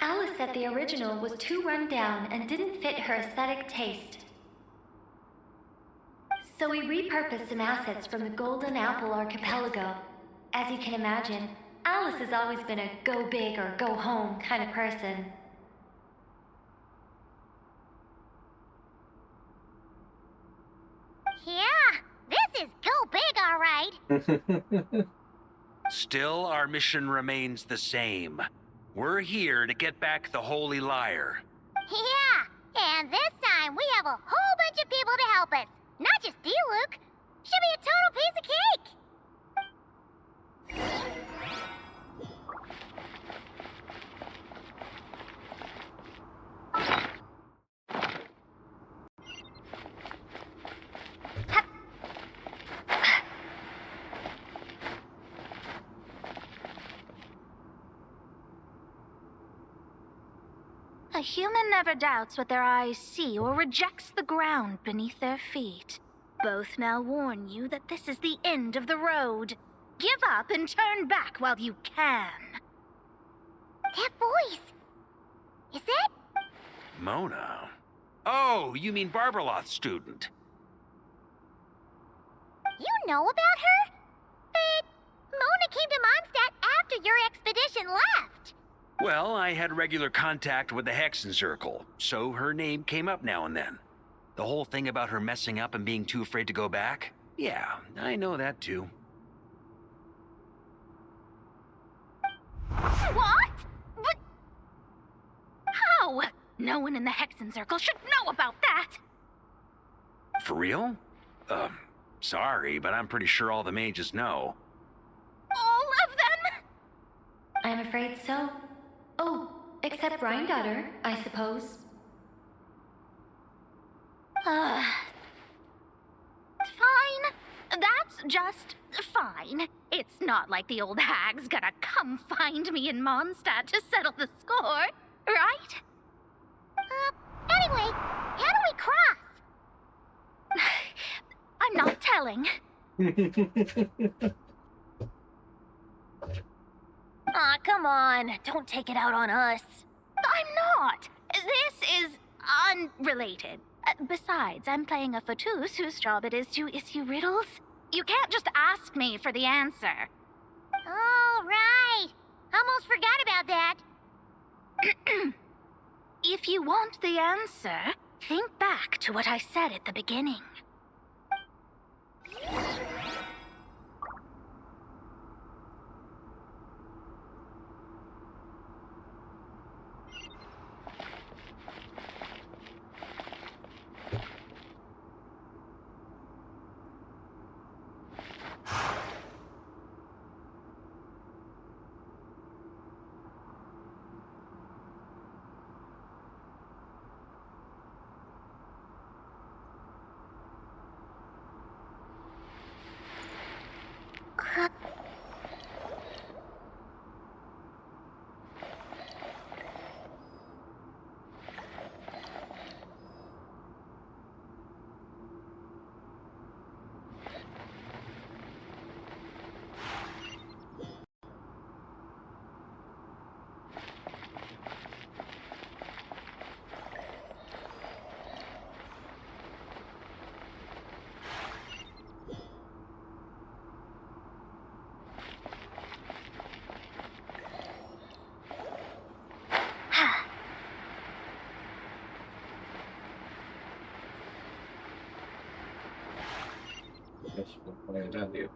Alice said the original was too run down and didn't fit her aesthetic taste. So we repurposed some assets from the Golden Apple Archipelago. As you can imagine, Alice has always been a go big or go home kind of person. Yeah, this is go big, all right. Still, our mission remains the same. We're here to get back the Holy Lyre. Yeah, and this time we have a whole bunch of people to help us. Not just Dodooco. Should be a total piece of cake. A human never doubts what their eyes see or rejects the ground beneath their feet. Both now warn you that this is the end of the road. Give up and turn back while you can. That voice. Is it? Mona? Oh, you mean Barbarloth's student. You know about her? But Mona came to Mondstadt after your expedition left. Well, I had regular contact with the Hexen Circle, so her name came up now and then. The whole thing about her messing up and being too afraid to go back? Yeah, I know that too. What? But... How? No one in the Hexen Circle should know about that! For real? Sorry, but I'm pretty sure all the mages know. All of them? I'm afraid so. Oh, except Granddaughter, I suppose. Fine. That's just fine. It's not like the old hag's gonna come find me in Mondstadt to settle the score, right? Anyway, how do we cross? I'm not telling. Aw, come on. Don't take it out on us. I'm not. This is unrelated. Besides, I'm playing a fatus whose job it is to issue riddles. You can't just ask me for the answer. All right. Almost forgot about that. If you want the answer, think back to what I said at the beginning. Yes, pokoknya radio.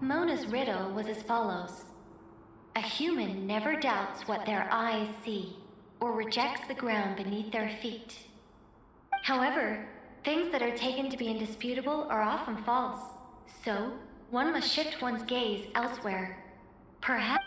Mona's riddle was as follows. A human never doubts what their eyes see, or rejects the ground beneath their feet. However, things that are taken to be indisputable are often false, so one must shift one's gaze elsewhere. Perhaps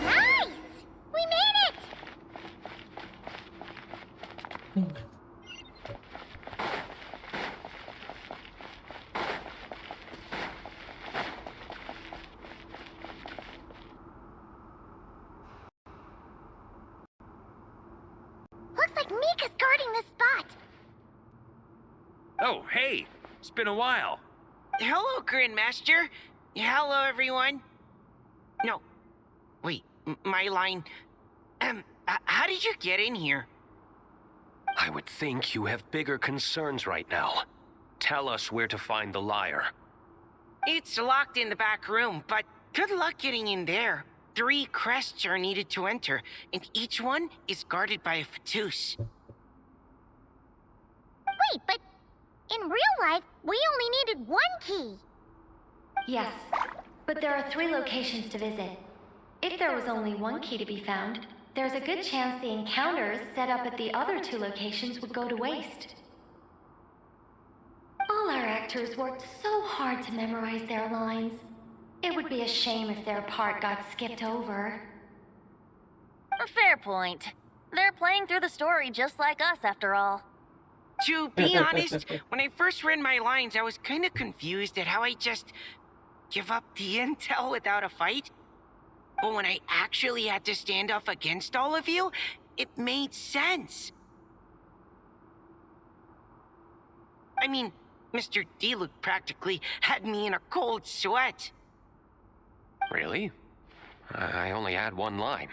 Nice! We made it! Looks like Mika's guarding this spot. Oh, hey! It's been a while. Hello, Grandmaster. Hello, everyone. No. Wait, my line. How did you get in here? I would think you have bigger concerns right now. Tell us where to find the lyre. It's locked in the back room, but good luck getting in there. 3 crests are needed to enter, and each one is guarded by a Fatus. Wait, but in real life, we only needed 1 key. Yes, but there are 3 locations to visit. If there was only 1 key to be found, there's a good chance the encounters set up at the other 2 locations would go to waste. All our actors worked so hard to memorize their lines. It would be a shame if their part got skipped over. A fair point. They're playing through the story just like us, after all. To be honest, when I first read my lines, I was kind of confused at how I just give up the intel without a fight. But when I actually had to stand up against all of you, it made sense. I mean, Mr. D-Luke practically had me in a cold sweat. Really? I only had 1 line.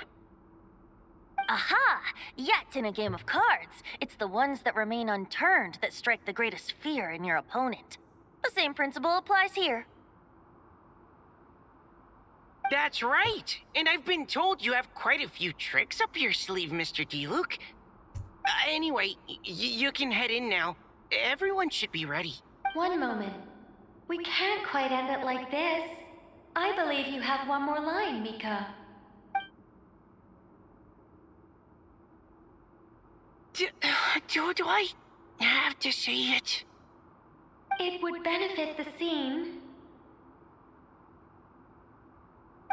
Aha! Yet in a game of cards, it's the ones that remain unturned that strike the greatest fear in your opponent. The same principle applies here. That's right. And I've been told you have quite a few tricks up your sleeve, Mr. D-Luke. Anyway, you can head in now. Everyone should be ready. One moment. We can't quite end it like this. I believe you have 1 more line, Mika. Do I have to say it? It would benefit the scene.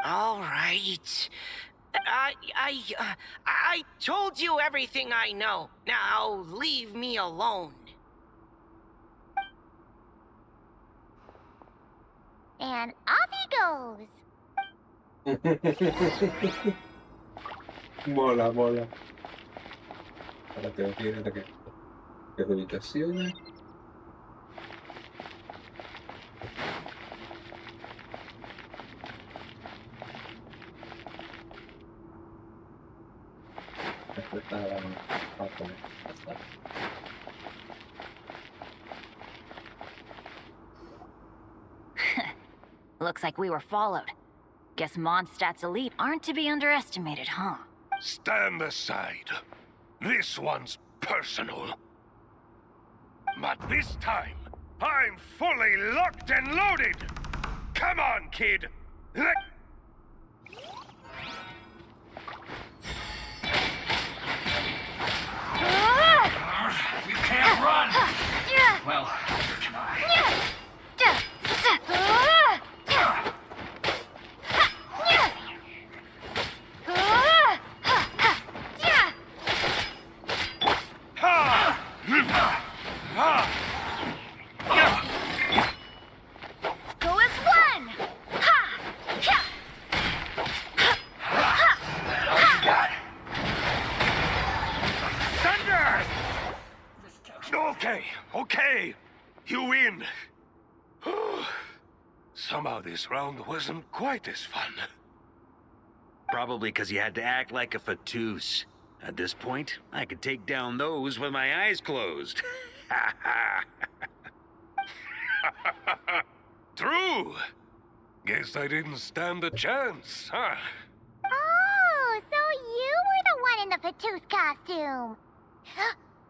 All right. I told you everything I know. Now leave me alone. And off he goes. Mola, mola. Ahora tengo que ir a que ubicaciones. Esto está abajo. Looks like we were followed. Guess Mondstadt's elite aren't to be underestimated, huh? Stand aside. This one's personal. But this time, I'm fully locked and loaded! Come on, kid! You can't run! Well, neither can I. Okay. You win. Somehow this round wasn't quite as fun. Probably because you had to act like a fatous. At this point, I could take down those with my eyes closed. True. Guess I didn't stand a chance, huh? Oh, so you were the one in the Fatooth costume.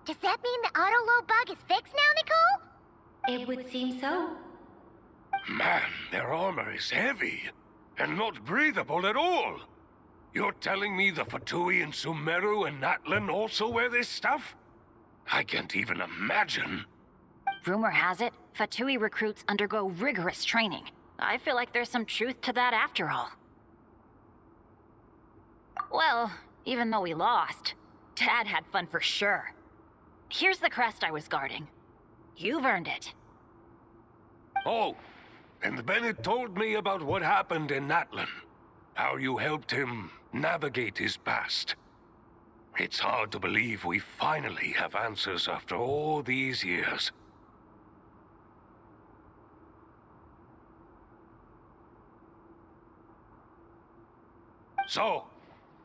Does that mean the auto-low bug is fixed now, Nicole? It would seem so. Man, their armor is heavy and not breathable at all. You're telling me the Fatui in Sumeru and Natlan also wear this stuff? I can't even imagine. Rumor has it, Fatui recruits undergo rigorous training. I feel like there's some truth to that after all. Well, even though we lost, Dad had fun for sure. Here's the crest I was guarding. You've earned it. Oh, and Bennett told me about what happened in Natlan. How you helped him navigate his past. It's hard to believe we finally have answers after all these years. So,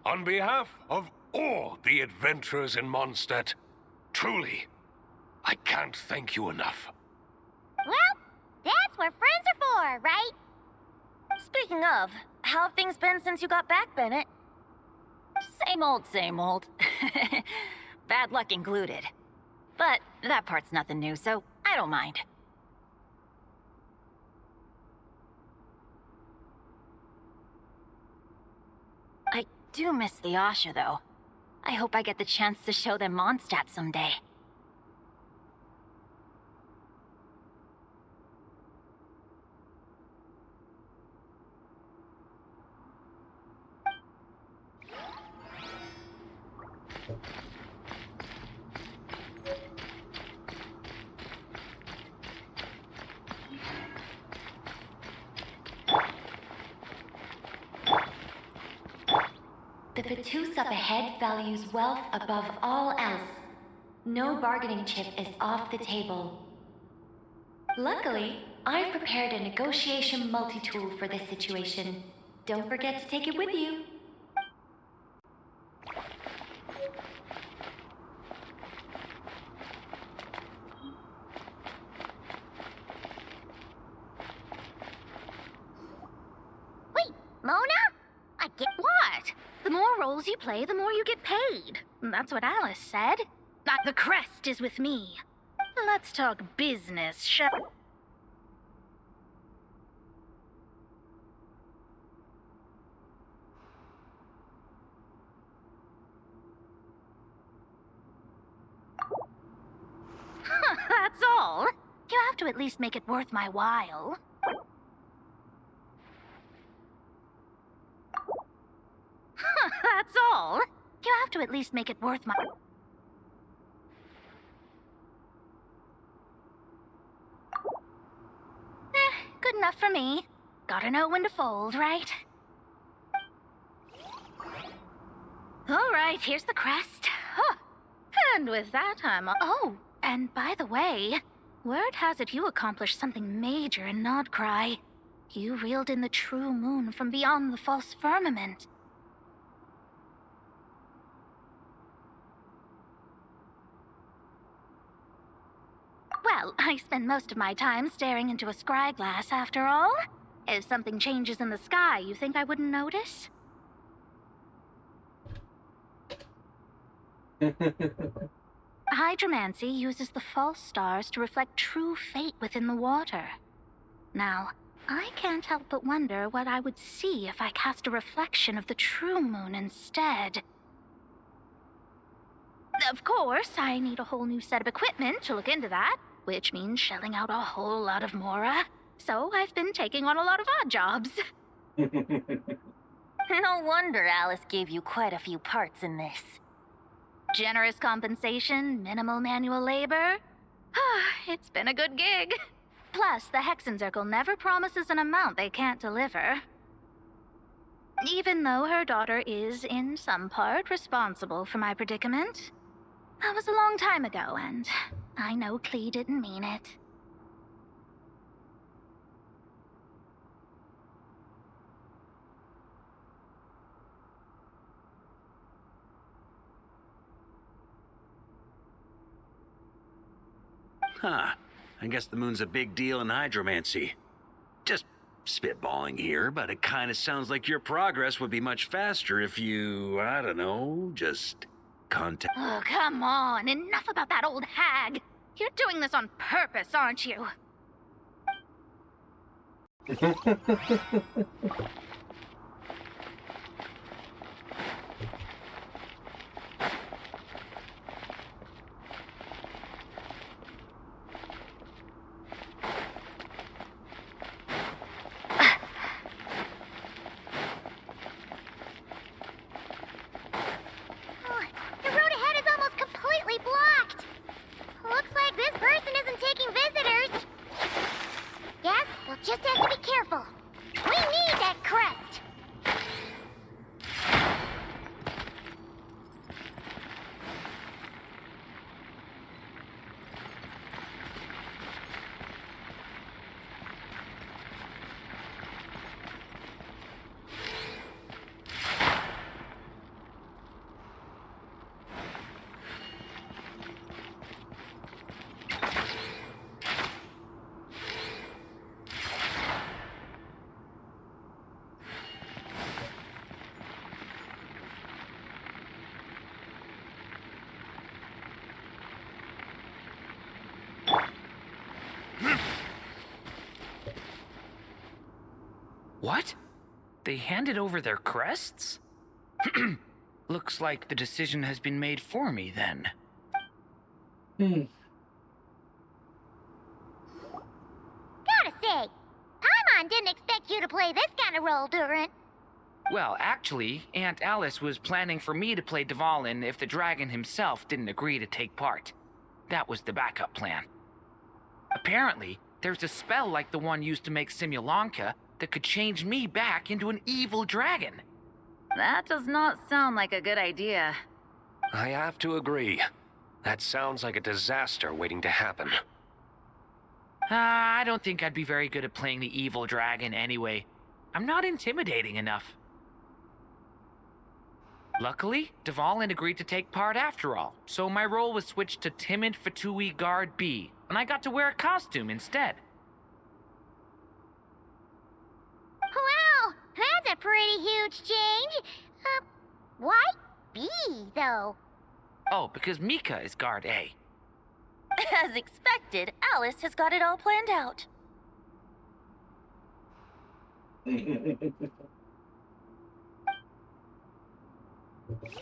on behalf of all the adventurers in Mondstadt, truly, I can't thank you enough. Well, that's what friends are for, right? Speaking of, how have things been since you got back, Bennett? Same old, same old. Bad luck included. But that part's nothing new, so I don't mind. I do miss the Asha, though. I hope I get the chance to show them Mondstadt someday. The Fatooth up ahead values wealth above all else. No bargaining chip is off the table. Luckily, I've prepared a negotiation multi-tool for this situation. Don't forget to take it with you. Wait, Mona? I get What? The more roles you play, the more you get paid. That's what Alice said. The crest is with me. Let's talk business, shall... That's all. You have to at least make it worth my while. That's all. You have to at least make it worth my... Good enough for me. Gotta know when to fold, right? All right, here's the crest. Huh. And with that, Oh, and by the way, word has it you accomplished something major in Nodcry. You reeled in the true moon from beyond the false firmament. Well, I spend most of my time staring into a scry glass, after all. If something changes in the sky, you think I wouldn't notice? Hydromancy uses the false stars to reflect true fate within the water. Now, I can't help but wonder what I would see if I cast a reflection of the true moon instead. Of course, I need a whole new set of equipment to look into that, which means shelling out a whole lot of mora. So I've been taking on a lot of odd jobs. No wonder Alice gave you quite a few parts in this. Generous compensation, minimal manual labor. It's been a good gig. Plus, the Hexen Circle never promises an amount they can't deliver. Even though her daughter is, in some part, responsible for my predicament. That was a long time ago, and I know Klee didn't mean it. Huh. I guess the moon's a big deal in hydromancy. Just spitballing here, but it kind of sounds like your progress would be much faster if you, I don't know, just contact. Oh, come on. Enough about that old hag. You're doing this on purpose, aren't you? Oh, the road ahead is almost completely blocked. Looks like this person isn't taking visitors. Yes, we'll just have to be careful. We need that crest. What? They handed over their crests? Looks like the decision has been made for me then. Gotta say, Paimon didn't expect you to play this kind of role, Durant. Well, actually, Aunt Alice was planning for me to play Dvalin if the dragon himself didn't agree to take part. That was the backup plan. Apparently, there's a spell like the one used to make Simulanka that could change me back into an evil dragon. That does not sound like a good idea. I have to agree. That sounds like a disaster waiting to happen. I don't think I'd be very good at playing the evil dragon anyway. I'm not intimidating enough. Luckily, Dvalin agreed to take part after all, so my role was switched to timid Fatui Guard B, and I got to wear a costume instead. Wow, that's a pretty huge change. Why B, though? Oh, because Mika is Guard A. As expected, Alice has got it all planned out. All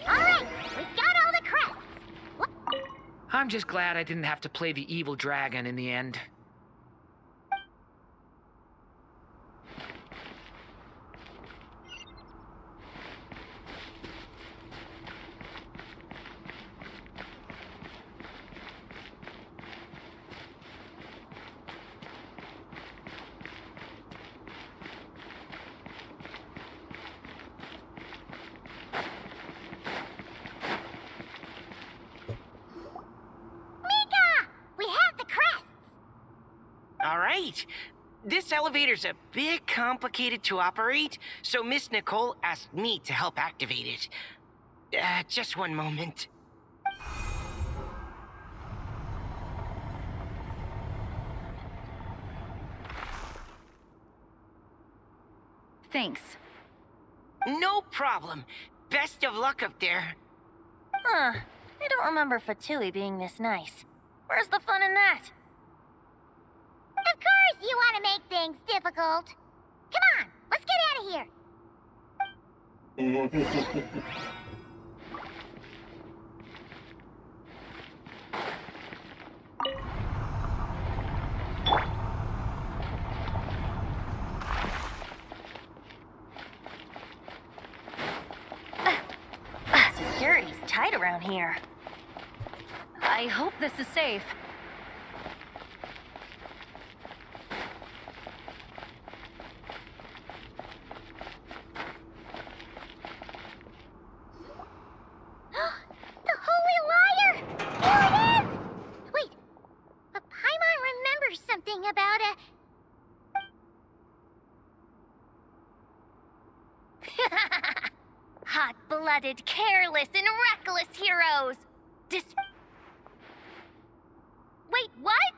right, we've got all the crests. I'm just glad I didn't have to play the evil dragon in the end. We have the crests. All right. This elevator's a bit complicated to operate, so Miss Nicole asked me to help activate it. Just one moment. Thanks. No problem. Best of luck up there. Huh. I don't remember Fatui being this nice. Where's the fun in that? Of course you want to make things difficult. Come on, let's get out of here. Security's tight around here. I hope this is safe. The Holy Liar! Here it is! Wait, about a... Hot-blooded, careless, and reckless heroes! Wait, what?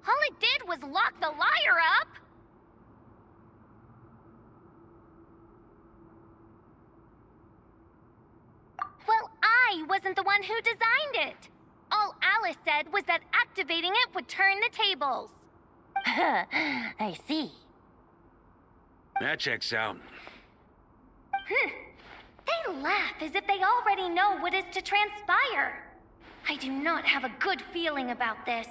All it did was lock the liar up! Well, I wasn't the one who designed it. All Alice said was that activating it would turn the tables. I see. That checks out. They laugh as if they already know what is to transpire. I do not have a good feeling about this.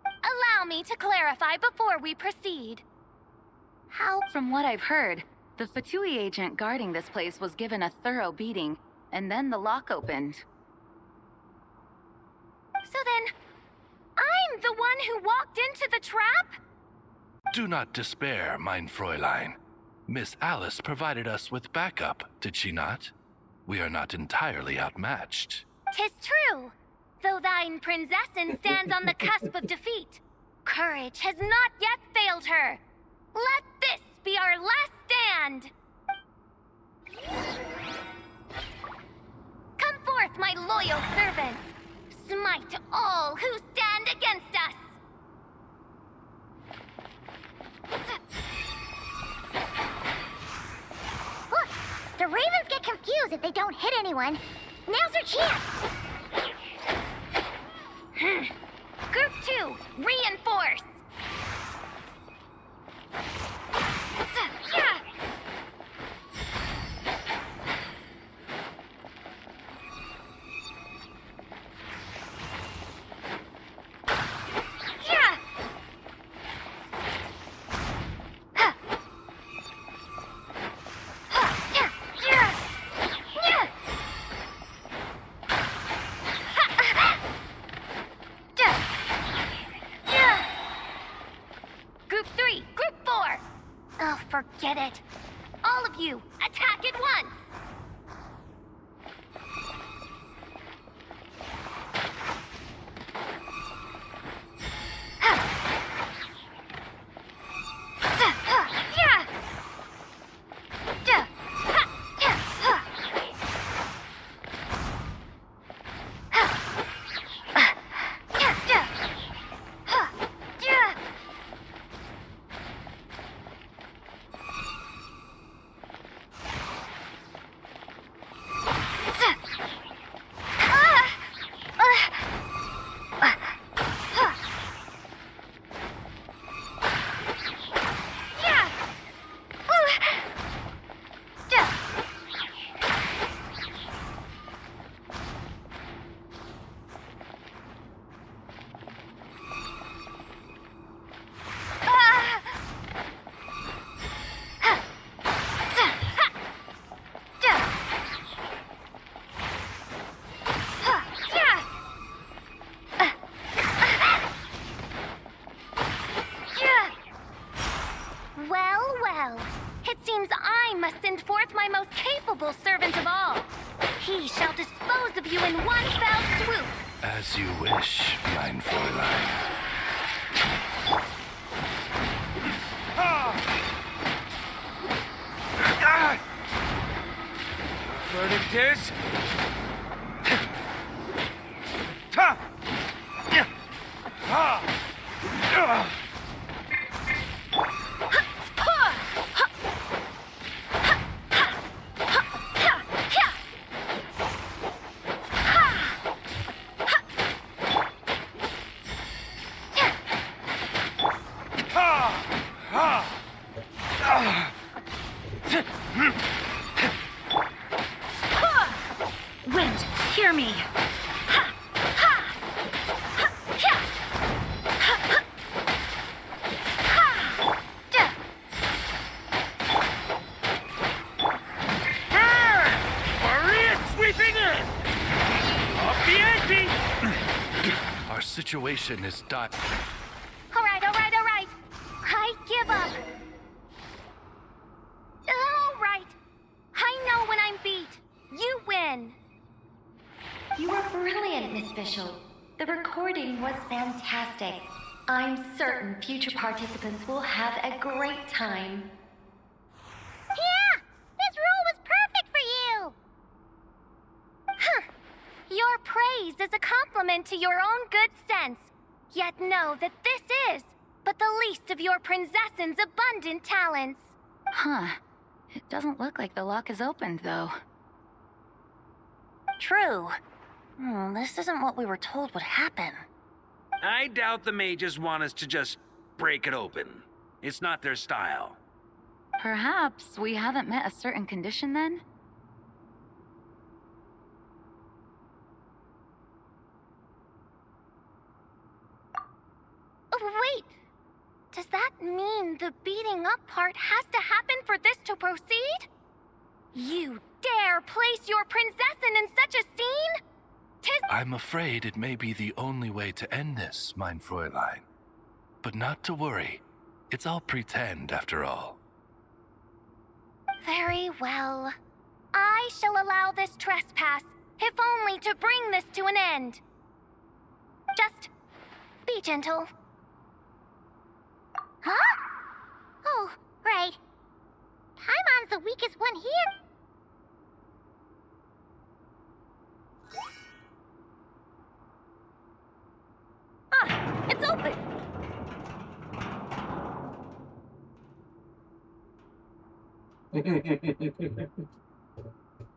Allow me to clarify before we proceed. From what I've heard, the Fatui agent guarding this place was given a thorough beating, and then the lock opened. So then, I'm the one who walked into the trap? Do not despair, mein Fräulein. Miss Alice provided us with backup, did she not? We are not entirely outmatched. 'Tis true, though thine prinzessin stands on the cusp of defeat. Courage has not yet failed her. Let this be our last stand. Come forth, my loyal servants. Smite all who stand against us. Look, the Ravens get confused if they don't hit anyone. Now's their chance. Group 2, reinforce. Yeah. Yeah. Group 3, Group 4. Oh, forget it. All of you, attack at once. Well, it seems I must send forth my most capable servant of all. He shall dispose of you in one fell swoop. As you wish, mein Fräulein. Verdict is... Wind, hear me. Our situation is dire. All right. I give up. All right. I know when I'm beat. You win. You were brilliant, Miss Fischel. The recording was fantastic. I'm certain future participants will have a great time. Yeah! This rule was perfect for you! Huh. Your praise is a compliment to your own good sense. Yet know that this is but the least of your princess's abundant talents. Huh. It doesn't look like the lock is opened, though. True. This isn't what we were told would happen. I doubt the mages want us to just break it open. It's not their style. Perhaps we haven't met a certain condition then? Wait! Does that mean the beating up part has to happen for this to proceed? You dare place your princessin in such a scene? 'Tis I'm afraid it may be the only way to end this, mein Fräulein. But not to worry. It's all pretend, after all. very well. I shall allow this trespass, if only to bring this to an end. Just be gentle. Huh? Oh, right. Paimon's the weakest one here. Ah, it's open!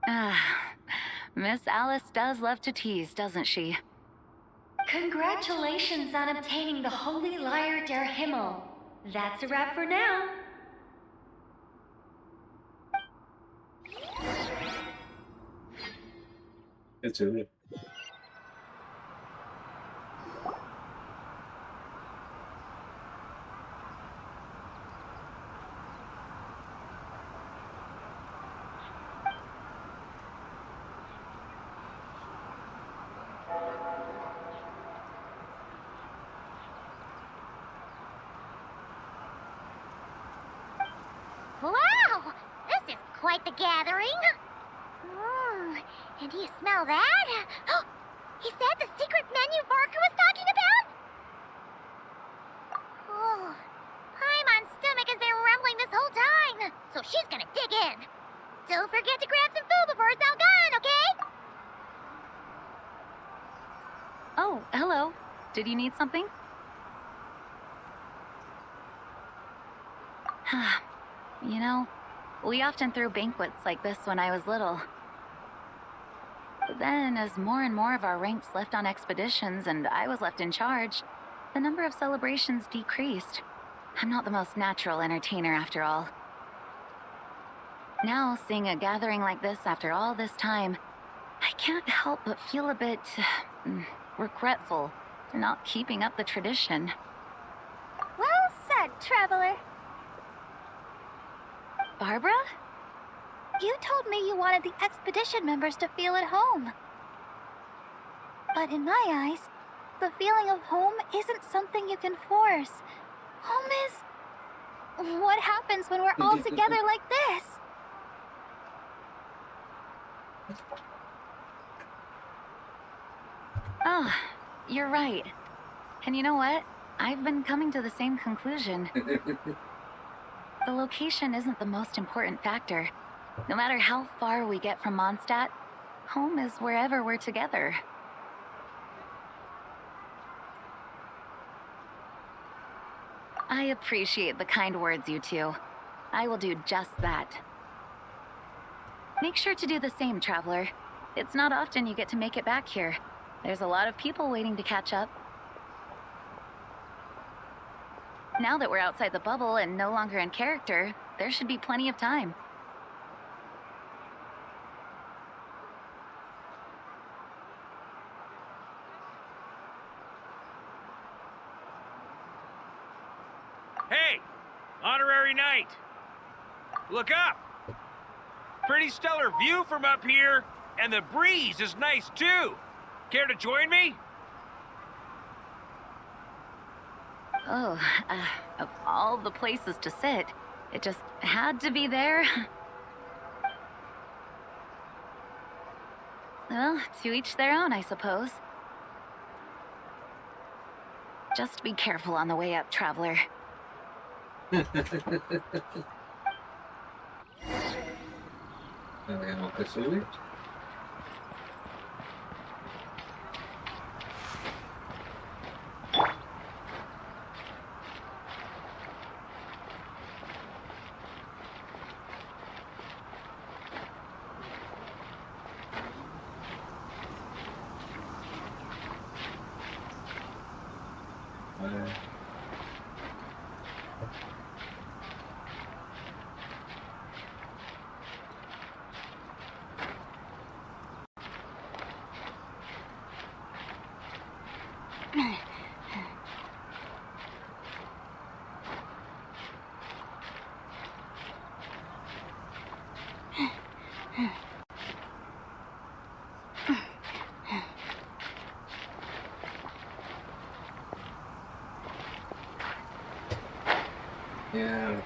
Ah, Miss Alice does love to tease, doesn't she? Congratulations on obtaining the Holy Lyre der Himmel. That's a wrap for now. It's a Wow! This is quite the gathering. And do you smell that? Is that the secret menu Varka was talking about? Oh, Paimon's stomach has been rumbling this whole time, so she's gonna dig in. Don't forget to grab some food before it's all gone, okay? Oh, hello. Did you need something? You know, we often threw banquets like this when I was little. But then, as more and more of our ranks left on expeditions and I was left in charge, the number of celebrations decreased. I'm not the most natural entertainer after all. Now, seeing a gathering like this after all this time, I can't help but feel a bit regretful for not keeping up the tradition. Well said, traveler. Barbara? You told me you wanted the expedition members to feel at home. But in my eyes, the feeling of home isn't something you can force. Home is what happens when we're all together like this. Oh, you're right. And you know what? I've been coming to the same conclusion. The location isn't the most important factor. No matter how far we get from Mondstadt, home is wherever we're together. I appreciate the kind words, you two. I will do just that. Make sure to do the same, traveler. It's not often you get to make it back here. There's a lot of people waiting to catch up. Now that we're outside the bubble and no longer in character, there should be plenty of time. Hey! Honorary Knight! Look up! Pretty stellar view from up here, and the breeze is nice too. Care to join me? Oh, of all the places to sit, it just had to be there. Well, to each their own, I suppose. Just be careful on the way up, traveler. Tenemos que subir. Vale. Yeah.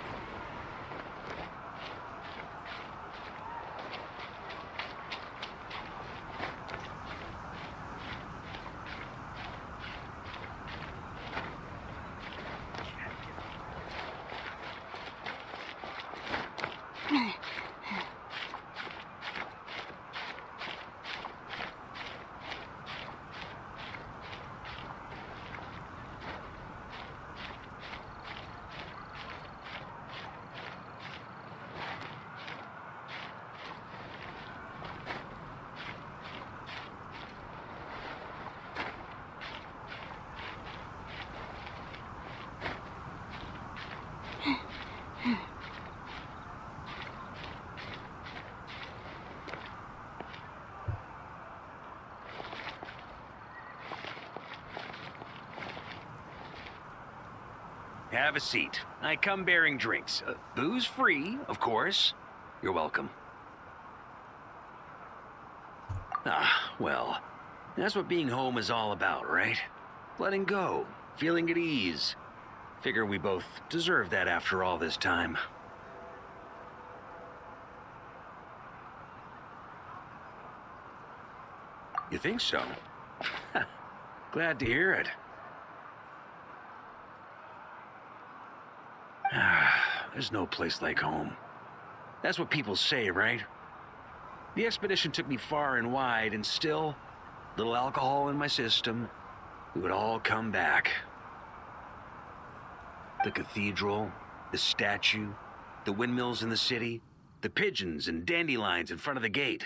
Have a seat. I come bearing drinks. Booze free, of course. You're welcome. Ah, well, that's what being home is all about, right? Letting go, feeling at ease. Figure we both deserve that after all this time. You think so? Glad to hear it. There's no place like home. That's what people say, right? The expedition took me far and wide, and still, little alcohol in my system, it would all come back. The cathedral, the statue, the windmills in the city, the pigeons and dandelions in front of the gate.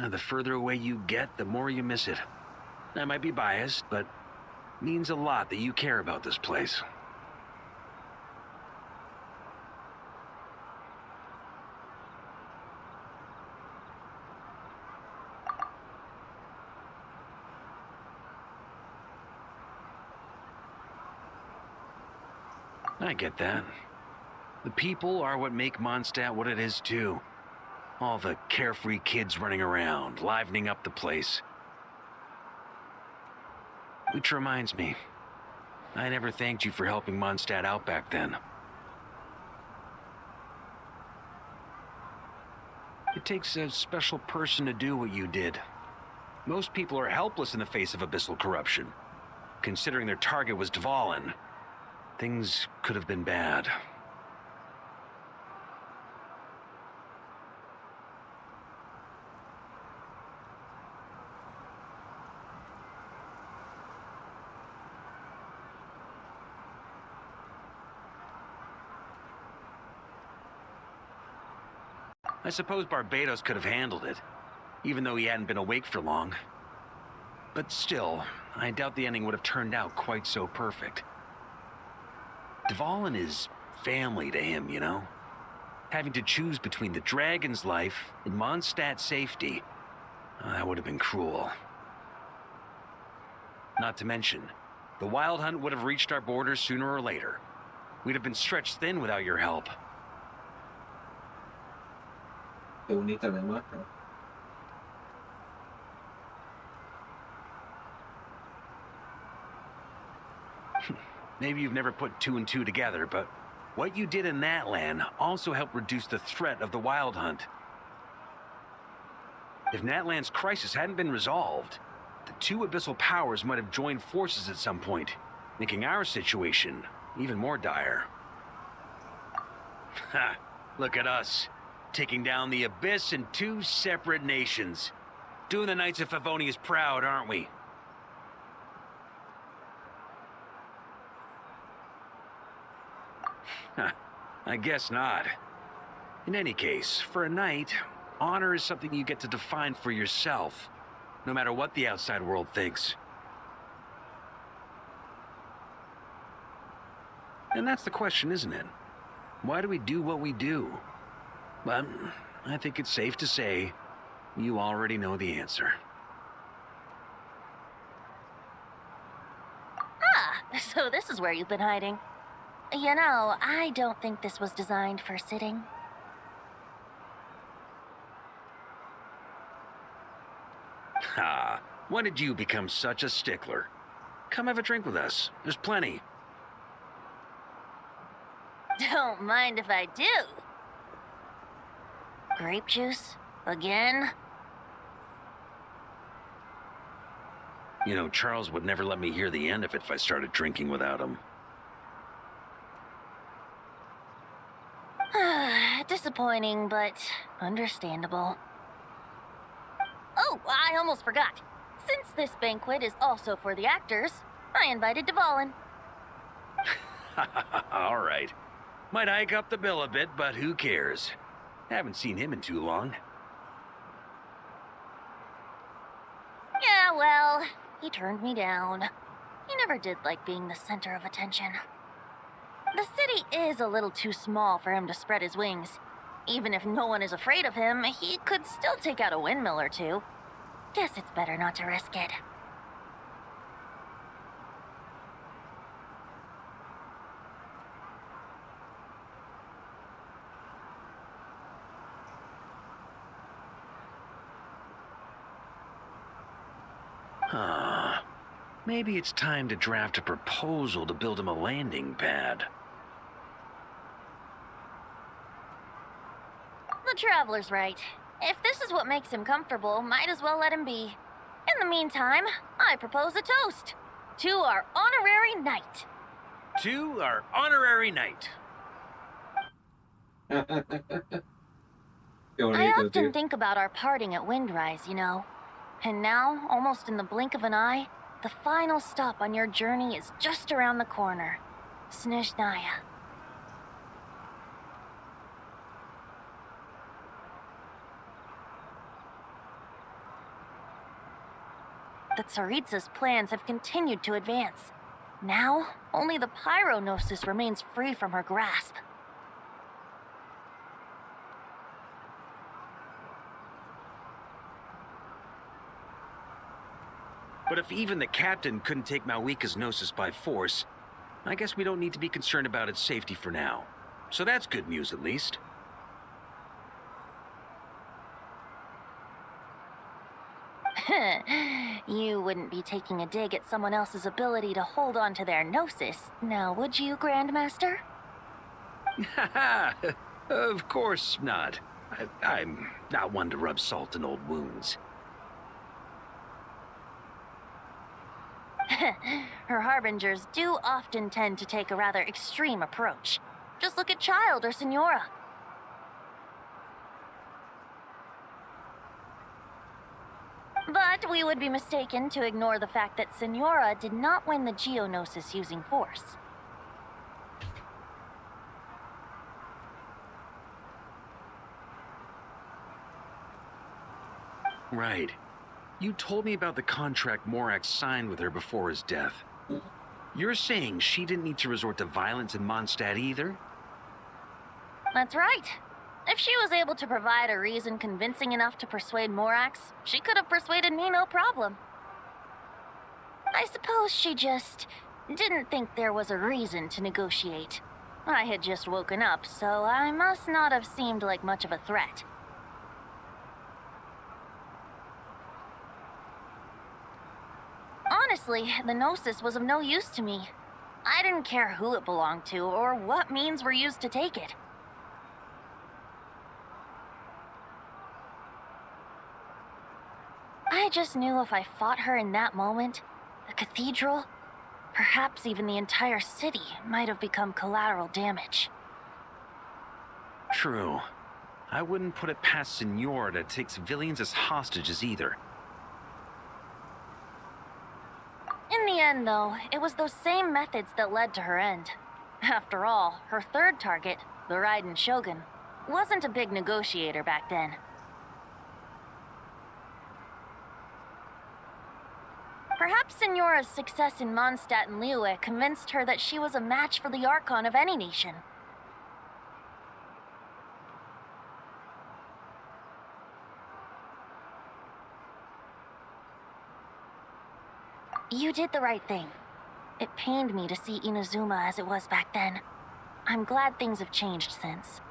The further away you get, the more you miss it. I might be biased, but it means a lot that you care about this place. I get that. The people are what make Mondstadt what it is, too. All the carefree kids running around, livening up the place. Which reminds me, I never thanked you for helping Mondstadt out back then. It takes a special person to do what you did. Most people are helpless in the face of abyssal corruption. Considering their target was Dvalin, things could have been bad. I suppose Barbados could have handled it, even though he hadn't been awake for long. But still, I doubt the ending would have turned out quite so perfect. Dvalin is family to him, you know? Having to choose between the dragon's life and Mondstadt's safety, that would have been cruel. Not to mention, the Wild Hunt would have reached our borders sooner or later. We'd have been stretched thin without your help. Qué bonita la imagen. Maybe you've never put two and two together, but what you did in that land also helped reduce the threat of the Wild Hunt. If Natlan's crisis hadn't been resolved, the two abyssal powers might have joined forces at some point, making our situation even more dire. Ha! Look at us, taking down the Abyss in two separate nations. Doing the Knights of Favonius proud, aren't we? I guess not. In any case, for a knight, honor is something you get to define for yourself, no matter what the outside world thinks. And that's the question, isn't it? Why do we do what we do? Well, I think it's safe to say you already know the answer. Ah, so this is where you've been hiding. You know, I don't think this was designed for sitting. Ha! When did you become such a stickler? Come have a drink with us. There's plenty. Don't mind if I do. Grape juice? Again? You know, Charles would never let me hear the end of it if I started drinking without him. Disappointing, but understandable. Oh, I almost forgot. Since this banquet is also for the actors, I invited Dvalin. All right. Might hike up the bill a bit, but who cares? Haven't seen him in too long. Yeah, well, he turned me down. He never did like being the center of attention. The city is a little too small for him to spread his wings. Even if no one is afraid of him, he could still take out a windmill or two. Guess it's better not to risk it. Huh. Maybe it's time to draft a proposal to build him a landing pad. The Traveler's right. If this is what makes him comfortable, might as well let him be. In the meantime, I propose a toast to our honorary knight. To our honorary knight. Qué I bonito, often tío. think about our parting at Windrise, you know. And now, almost in the blink of an eye, the final stop on your journey is just around the corner. Snezhnaya. The Tsaritsa's plans have continued to advance. Now, only the Pyronosis remains free from her grasp. But if even the captain couldn't take Malwika's Gnosis by force, I guess we don't need to be concerned about its safety for now. So that's good news, at least. You wouldn't be taking a dig at someone else's ability to hold on to their Gnosis, now would you, Grandmaster? Haha! Of course not. I'm not one to rub salt in old wounds. Her harbingers do often tend to take a rather extreme approach. Just look at Child or Senora. But we would be mistaken to ignore the fact that Senora did not win the Geonosis using force. Right. You told me about the contract Morax signed with her before his death. You're saying she didn't need to resort to violence in Mondstadt either? That's right. If she was able to provide a reason convincing enough to persuade Morax, she could have persuaded me no problem. I suppose she just didn't think there was a reason to negotiate. I had just woken up, so I must not have seemed like much of a threat. Honestly, the Gnosis was of no use to me. I didn't care who it belonged to or what means were used to take it. I I just knew if I fought her in that moment, the cathedral, perhaps even the entire city, might have become collateral damage. True. I wouldn't put it past Senor to take civilians as hostages either. In the end, though, it was those same methods that led to her end. After all, her third target, the Raiden Shogun, wasn't a big negotiator back then. Perhaps Senora's success in Mondstadt and Liyue convinced her that she was a match for the Archon of any nation. You did the right thing. It pained me to see Inazuma as it was back then. I'm glad things have changed since.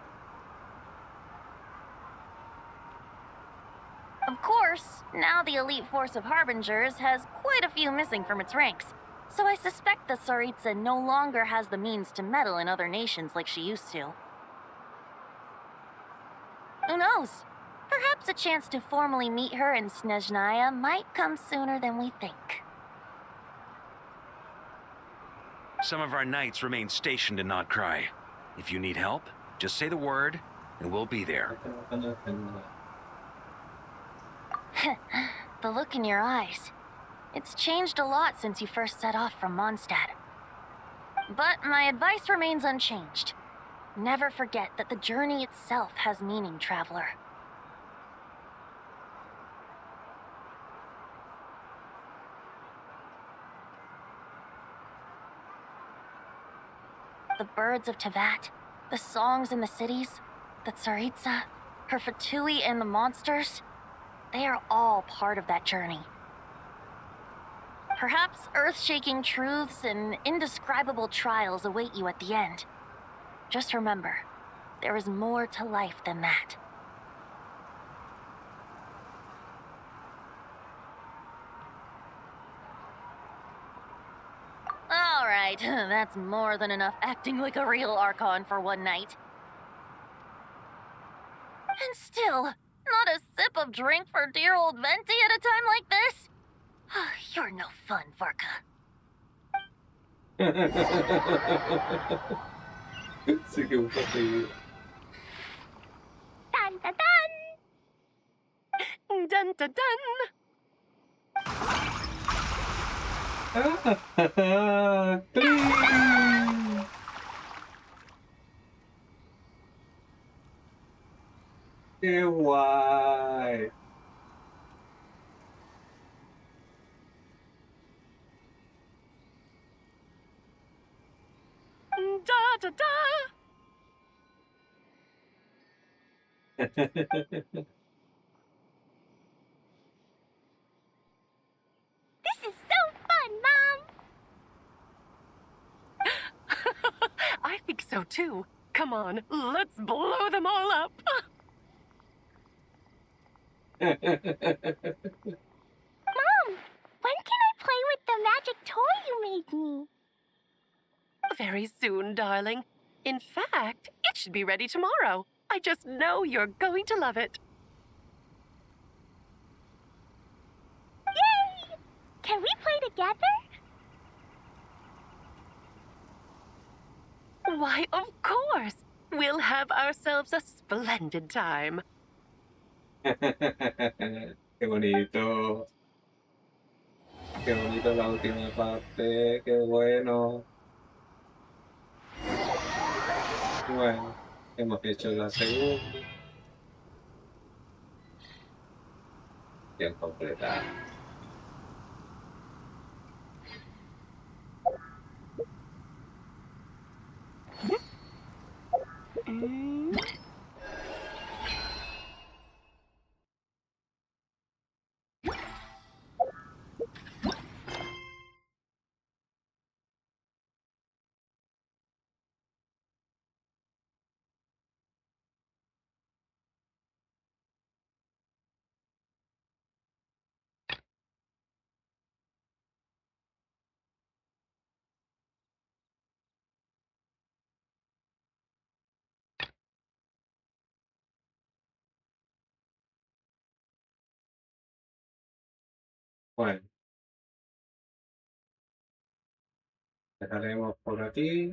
Of course, now the elite force of Harbingers has quite a few missing from its ranks, so I suspect that Tsaritsa no longer has the means to meddle in other nations like she used to. Who knows? Perhaps a chance to formally meet her in Snezhnaya might come sooner than we think. Some of our knights remain stationed in Not Cry. If you need help, just say the word, and we'll be there. The look in your eyes. It's changed a lot since you first set off from Mondstadt. But my advice remains unchanged. Never forget that the journey itself has meaning, traveler. The birds of Tevat, the songs in the cities, the Tsaritsa, her Fatui and the monsters, they are all part of that journey. Perhaps earth-shaking truths and indescribable trials await you at the end. Just remember, there is more to life than that. All right, that's more than enough acting like a real Archon for one night. And still, not a sip of drink for dear old Venti at a time like this? You're no fun, Varka. Sige, pati. Dun dun dun! Dun dun dun! Cling! Why? Da da da! This is so fun, Mom! I think so too. Come on, let's blow them all up. Mom, when can I play with the magic toy you made me? Very soon, darling. In fact, it should be ready tomorrow. I just know you're going to love it. Yay! Can we play together? Why, of course. We'll have ourselves a splendid time. Qué bonito. Qué bonito la última parte. Qué bueno. Bueno, hemos hecho la segunda. Bien completada. Bueno, dejaremos por aquí.